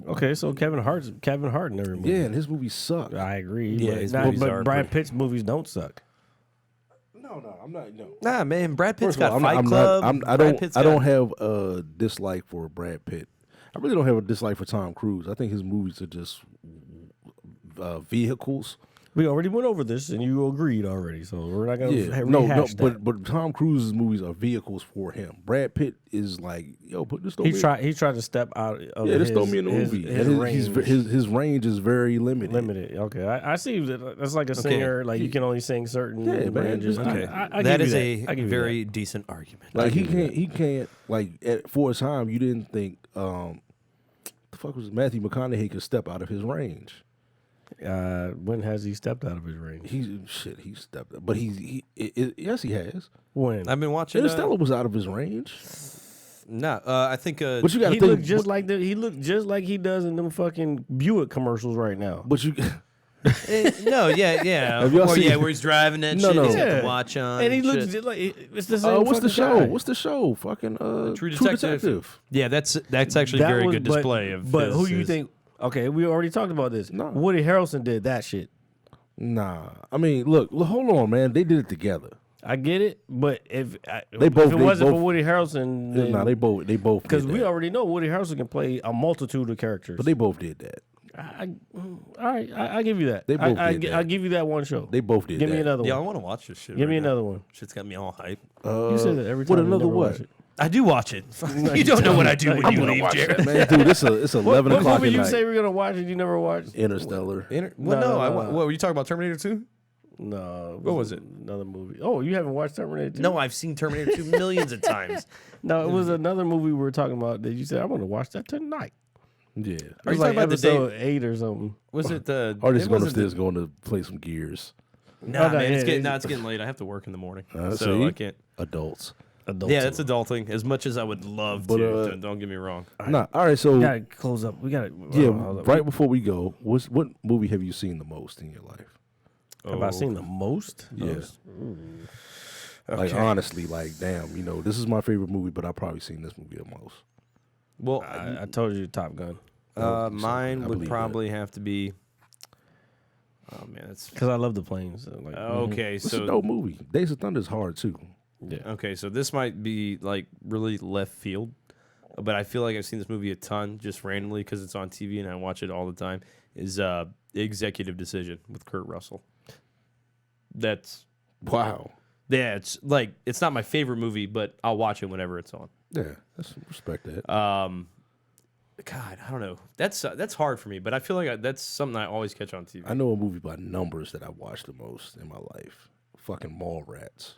Okay, so Kevin Hart in every movie. Yeah, and his movies suck. I agree. Yeah, but his not- movies but are Brad pretty- Pitt's movies don't suck. No, I'm not. No. Nah, man, Brad Pitt's First of all, got Fight Club. I Brad Pitt's don't got- have a dislike for Brad Pitt. I really don't have a dislike for Tom Cruise. I think his movies are just vehicles. We already went over this, and you agreed already, so we're not gonna Yeah, rehash that. but Tom Cruise's movies are vehicles for him. Brad Pitt is like, yo, put this. Throw me in. He tried to step out of Yeah, his, just throw me in the his, movie. his And range. his range is very limited. Limited. Okay, I see that. That's like a singer. Like you can only sing certain Yeah, man, ranges. just- Okay, I that give is you a I give you very decent argument. Like he can't like for a time you didn't think the fuck was it? Matthew McConaughey could step out of his range. that. When has he stepped out of his range? He stepped up, but yes he has. When? I've been watching. Interstellar was out of his range. I think. But you got to He think. looked just like he looked just like he does in them fucking Buick commercials right now. But you. No, yeah. Have y'all Or, seen- yeah, where he's driving that No, shit. no. He's got Yeah. the watch on. And he looks shit. just like it's the same. What's the fucking show? guy. What's the show? Fucking True Detective. Yeah, that's actually a That very was- good but- display of. But who his- you his- think? Okay, we already talked about this. No. Woody Harrelson did that shit. Nah, I mean, look, hold on, man. They did it together. I get it, but if They both- if it they wasn't both- for Woody Harrelson, then, Nah, they both because did we that. already know Woody Harrelson can play a multitude of characters. But they both did that. All right, I give you that. They both did that. I'll give you that one show. They both did Give that. me another Yeah, I one. want to watch this shit. Give me right now. another one. Shit's got me all hype. You say that every time. What you another never what? watch it. I do watch it. You don't know what I do when you leave, Jared. Man, dude, it's 11 What o'clock movie at you night. say we're gonna watch and you never watched? Interstellar. Well, No, no, no. what were you talking about? Terminator 2? No. What was it? Another movie. Oh, you haven't watched Terminator 2? No, I've seen Terminator 2 millions of times. No, it was another movie we were talking about that you said I want to watch that tonight. Yeah. Are It you was like talking about the episode 8 or something. Was it the? Artie's it going wasn't upstairs going to play some Gears. Nah, Oh, no, man, it's yeah, getting late. I have to work in the morning, so See? I can't. Adults. Adults. Yeah, that's adulting. As much as I would love But, to, don't get me wrong. Nah, all right, so We gotta close up. We gotta. yeah, hold up. right before we go, what movie have you seen the most in your life? Have I seen the most? Yes. Like honestly, like damn, this is my favorite movie, but I've probably seen this movie the most. Well, I told you Top Gun mine I would believe probably have to be. Oh man, that's because I love the planes. So like, okay. It's a So dope movie. Days of Thunder is hard too. yeah. okay, so this might be like really left field, but I feel like I've seen this movie a ton just randomly because it's on TV and I watch it all the time. Is Executive Decision with Kurt Russell. That's Wow. yeah. It's like it's not my favorite movie, but I'll watch it whenever it's on. Yeah, that's respect that. God, I don't know. That's hard for me, but I feel like that's something I always catch on TV. I know a movie by numbers that I watched the most in my life. Fucking Mallrats.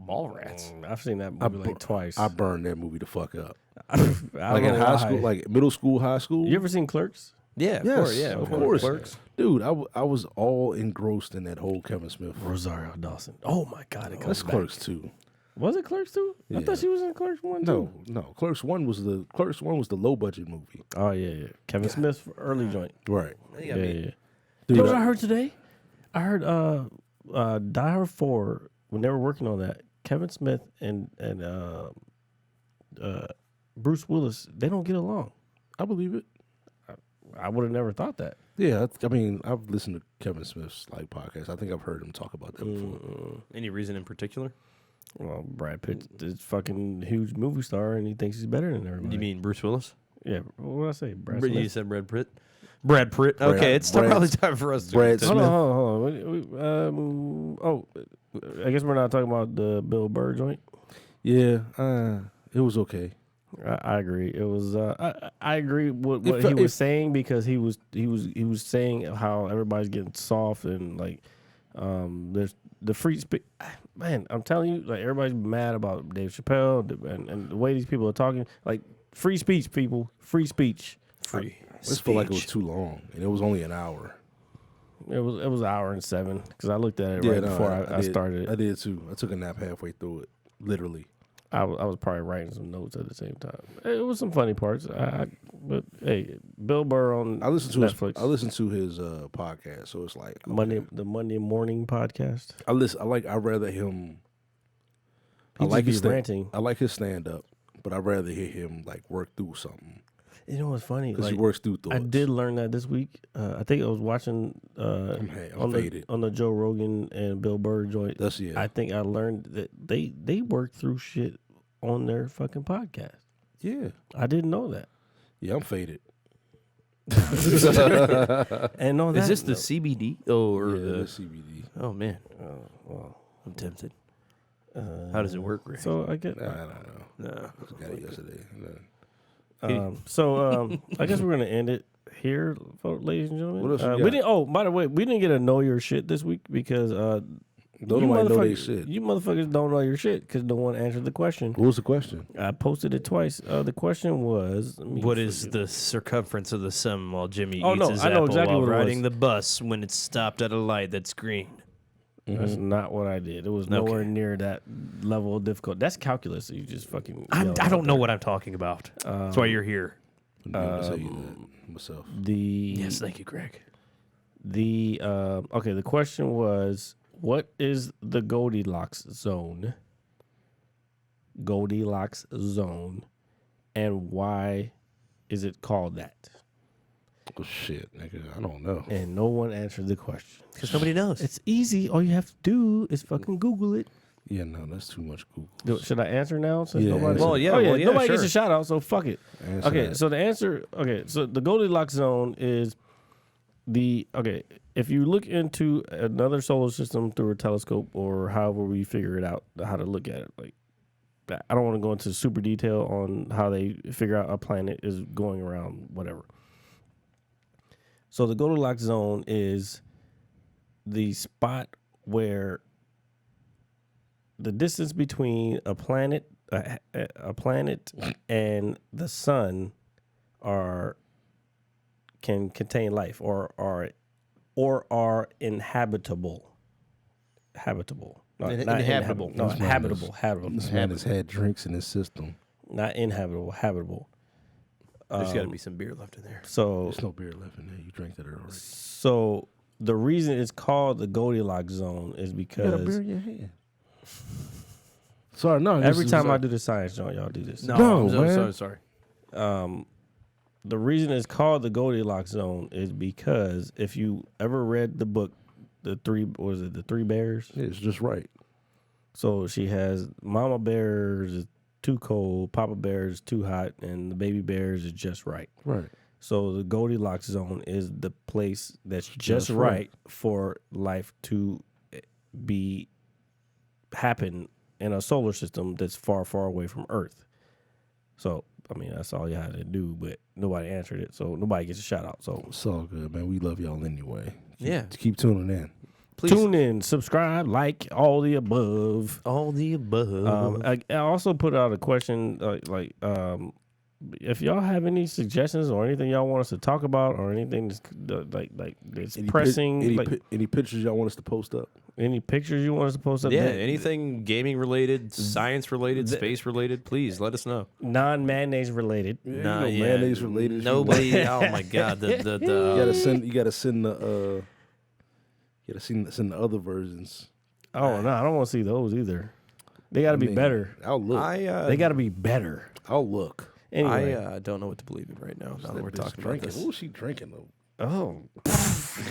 Mallrats. I've seen that movie like twice. I burned that movie the fuck up. I Like in high school, like middle school, high school. You ever seen Clerks? Yeah, of Yes, course. Yeah, of course. Clerks. Dude, I was all engrossed in that whole Kevin Smith. Rosario Dawson. Oh my God, it comes That's back. Clerks 2. Was it Clerks 2? I Yeah. thought she was in Clerks 1 too. No. Clerks 1 was the low budget movie. Oh yeah. Kevin Smith's early joint. Right. You Yeah, got me. yeah. Dude, You know what I heard today? I heard Die Hard 4, when they were working on that, Kevin Smith and Bruce Willis, they don't get along. I believe it. I would have never thought that. Yeah, I mean, I've listened to Kevin Smith's podcast. I think I've heard him talk about that before. Any reason in particular? Well, Brad Pitt is fucking huge movie star, and he thinks he's better than everybody. You mean Bruce Willis? Yeah. What did I say? Brad You Smith? said Brad Pitt. Brad Pitt. Okay, it's probably time for us to. Brad to- Smith. Hold on. I guess we're not talking about the Bill Burr joint. Yeah, it was okay. I agree. It was. I agree with what If- he was if- saying because he was saying how everybody's getting soft and like there's the free speech. Man, I'm telling you, like everybody's mad about Dave Chappelle and the way these people are talking. Like free speech, people, free speech. Free. I just felt like it was too long, and it was only an hour. It was an hour and 7 because I looked at it before I started. I did too. I took a nap halfway through it, literally. I was probably writing some notes at the same time. It was some funny parts. But hey, Bill Burr on I listened to Netflix. his podcast, so it's like the Monday morning podcast. I'd rather him. He I like just his be ranting. I like his stand up, but I'd rather hear him like work through something You know what's funny? because he works through thoughts. I did learn that this week. I think I was watching I'm on faded. the Joe Rogan and Bill Burr joint. That's it. I think I learned that they work through shit on their fucking podcast. Yeah, I didn't know that. yeah, I'm faded. And on Is that this the note- CBD? Oh, or Yeah, the? that's CBD. Oh man, well, I'm tempted. How does it work, Rick? so I get. I don't know. No. I got it yesterday. I guess we're gonna end it here, ladies and gentlemen. What else we we got? didn't. Oh, by the way, we didn't get to know your shit this week because Don't you nobody know they motherfuckers- shit. You motherfuckers don't know your shit because no one answered the question. What was the question? I posted it twice. The question was, let me What is forget. the circumference of the sun while Jimmy Oh, eats no, his I know apple exactly while what it riding was. the bus when it's stopped at a light that's green? That's not what I did. It was nowhere near that level of difficult. That's calculus. You just fucking. I yell don't out know there. what I'm talking about. That's why you're here. I'm gonna tell you that myself. Yes, thank you, Greg. Okay. The question was, what is the Goldilocks zone? Goldilocks zone, and why is it called that? Oh shit, nigga, I don't know. And no one answered the question. Because nobody knows. It's easy. All you have to do is fucking Google it. Yeah, no, that's too much Google. Should I answer now? Since Yeah, nobody answer. Well, yeah, Oh, yeah. well, yeah, Nobody gets sure. a shout out, so fuck it. Answer Okay, that. so the answer. Okay, so the Goldilocks zone is if you look into another solar system through a telescope or however we figure it out, how to look at it, like I don't want to go into super detail on how they figure out a planet is going around whatever. So the Goldilocks zone is the spot where the distance between a planet and the sun can contain life or are inhabitable. Not Inhabitable. No, This man habitable. is- Habitable. This man has had drinks in his system. Not inhabitable. Habitable. There's got to be some beer left in there. So There's no beer left in there. You drank that already. So the reason it's called the Goldilocks zone is You got a beer because in your hand. Sorry, no. every time I do the science joint, y'all do this. No, I'm man. sorry. The reason it's called the Goldilocks zone is because if you ever read the book, the Three Bears? Yeah, it's just right. So she has Mama Bears is too cold, Papa Bears is too hot, and the baby bears is just right. Right. So the Goldilocks zone is the place that's just right for life to happen in a solar system that's far, far away from Earth. So, I mean, that's all you had to do, but nobody answered it, so nobody gets a shout out. So It's all good, man. We love y'all anyway. Yeah. Keep tuning in. Please. tune in, subscribe, like, all the above. All the above. I also put out a question, if y'all have any suggestions or anything y'all want us to talk about or anything that's that's pressing, Any pictures y'all want us to post up? any pictures you want us to post up, Yeah, anything gaming related, science related, space related, please let us know. non-mayonnaise related. Nah, mayonnaise related. Nobody. Oh my god, You gotta send the Yeah, seen the other versions. Oh no, I don't want to see those either. They got to be better. I'll look. They got to be better. I'll look. Anyway, I don't know what to believe in right now. Now that we're talking about drinking. this, What was she drinking though? oh,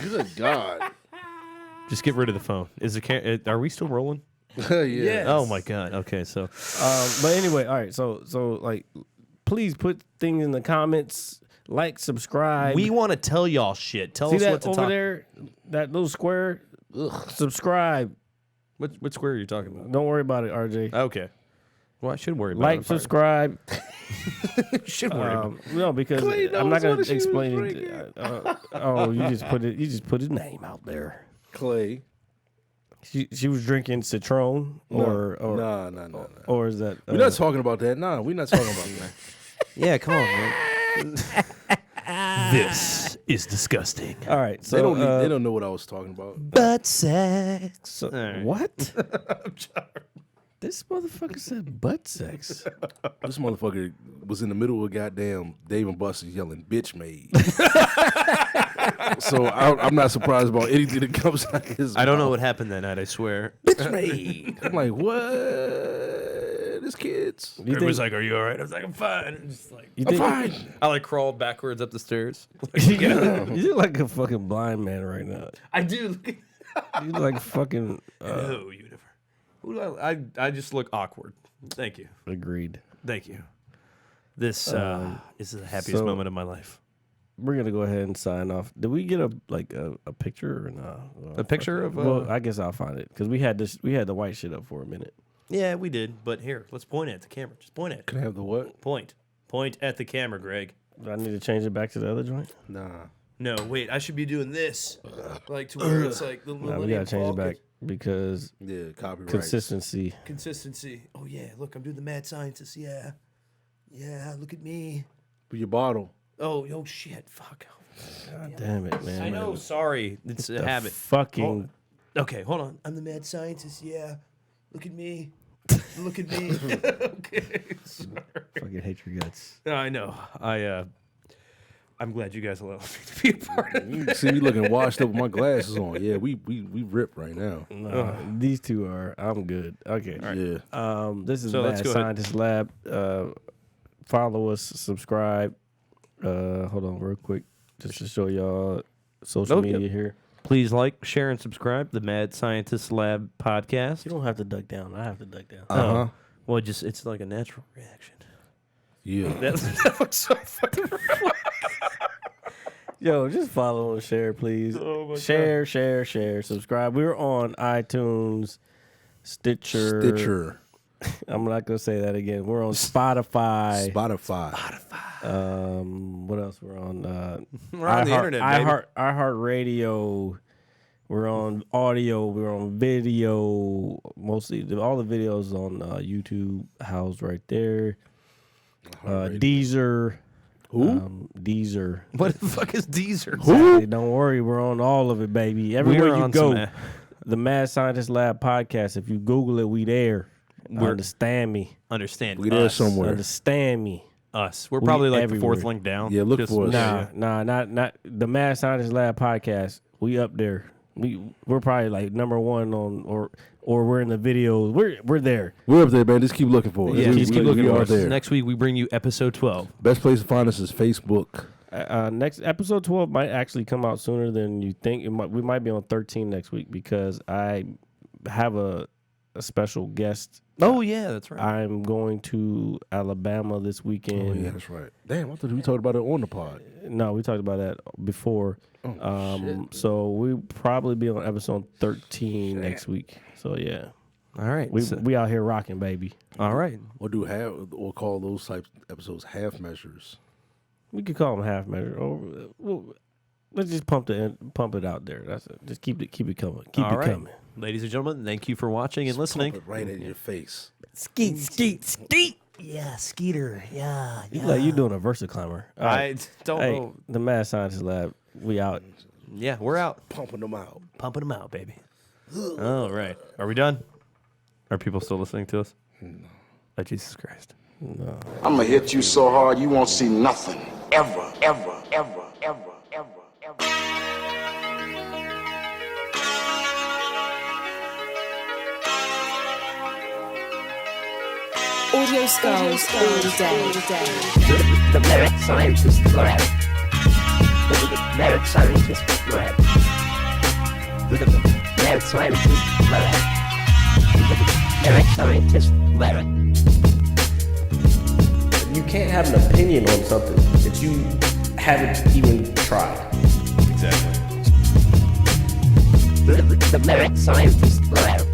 Good God. just get rid of the phone. Is it? Are we still rolling? Yeah. Oh my god. Okay, so but anyway, all right. So like, please put things in the comments. Like, subscribe. we want to tell y'all shit. Tell see us that what to over talk. there, that little square. Subscribe. What square are you talking about? Don't worry about it, RJ. Okay. Well, I should worry about Like, it. subscribe. Should worry about it. No, because Clay I'm not knows going what to she was explain drinking. it. You just put his name out there. Clay. She was drinking Citron or No. or is that We're not talking about that. Nah, we're not talking about that. Yeah, come on, man. This is disgusting. all right. So They don't know what I was talking about. Butt sex. so right. what? This motherfucker said butt sex. This motherfucker was in the middle of a goddamn Dave and Buster's yelling "bitch made." So I'm not surprised about anything that comes out of his I don't know mouth. what happened that night. I swear. Bitch made. I'm like, what? This kids. You think, like, "Are you all right?" I was like, "I'm fine." And just like, you I'm think, fine. I like crawled backwards up the stairs. you look like a fucking blind man right now. I do. You look like fucking No, you never. Who do I just look awkward. Thank you. agreed. Thank you. This is the happiest so- moment of my life. We're gonna go ahead and sign off. Did we get a picture or not? A picture of Well, I guess I'll find it because we had the white shit up for a minute. Yeah, we did. But here, let's point at the camera. Just point at it. Can I have the what? Point at the camera, Greg. Do I need to change it back to the other joint? Nah. No, wait. I should be doing this, like to where it's like the Nah, we Millennium gotta change it Falcon. back because Yeah, copyright. consistency. Consistency. Oh yeah, look, I'm doing the mad scientist. Yeah, look at me. For your bottle. Oh shit, fuck. God damn it, man. I know. Sorry, it's a The habit. Fucking. Okay, hold on. I'm the mad scientist. Yeah, look at me. Look at me. Okay. Sorry. Fucking hate your guts. No, I know. I'm glad you guys allowed me to be a part of it. You see me looking washed up with my glasses on. Yeah, we ripped right now. No, these two are. I'm good. Okay. Yeah. This is So let's Mad go ahead. Scientist Lab. Follow us. Subscribe. Hold on, real quick, just to show y'all social Oh, yep. media here. Please like, share, and subscribe the Mad Scientist Lab podcast. You don't have to duck down. I have to duck down. Uh-huh. Well, it's like a natural reaction. Yeah. That looks so fucking Yo, just follow and share, please. Share, subscribe. We're on iTunes, Stitcher. I'm not gonna say that again. We're on Spotify. What else? We're on We're on the internet, baby. iHeart Radio. We're on audio. We're on video. Mostly all the videos on YouTube housed right there. Deezer. Who? Deezer. What the fuck is Deezer? Exactly. Don't worry, we're on all of it, baby. Everywhere We're you on go, some, the Mad Scientist Lab podcast. If you Google it, we there. We're- Understand me. Understand We there us. somewhere. Understand me. Us. We're We probably like the everywhere. fourth link down. Yeah, look for us. Nah, not the Mad Scientist Lab podcast. We up there. We're probably like number one on or we're in the videos. We're there. We're up there, man. Just keep looking for us. Yeah, just keep looking we for are us. there. Next week we bring you episode 12. Best place to find us is Facebook. Next episode 12 might actually come out sooner than you think. We might be on 13 next week because I have a special guest. Oh yeah, that's right. I'm going to Alabama this weekend. Oh, yeah, that's right. Damn, I thought we talked about it on the pod. No, we talked about that before. So we'll probably be on episode 13 next week. So yeah, All right. we out here rocking, baby. all right. Or call those types of episodes half measures. We could call them half measure. Or let's just pump it out there. That's it. Just keep it coming. Keep All it right. coming. Ladies and gentlemen, thank you for watching and listening. Pump it right in your face. Skeet. Yeah, Skeeter. Yeah. You like you doing a Versa climber. All right. I don't Hey, know. the Mad Scientist Lab. We out. Yeah, we're out. Pumping them out. Pumping them out, baby. All right. Are we done? Are people still listening to us? No. Oh, Jesus Christ. I'm gonna hit you so hard you won't see nothing. Ever, ever, ever, ever, ever, ever. Audio skulls all day. The merit scientist forever. The merit scientist forever. The merit scientist forever. The merit scientist forever. You can't have an opinion on something that you haven't even tried. Exactly. The merit scientist forever.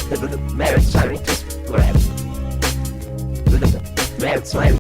The merit scientist forever. The merit scientist.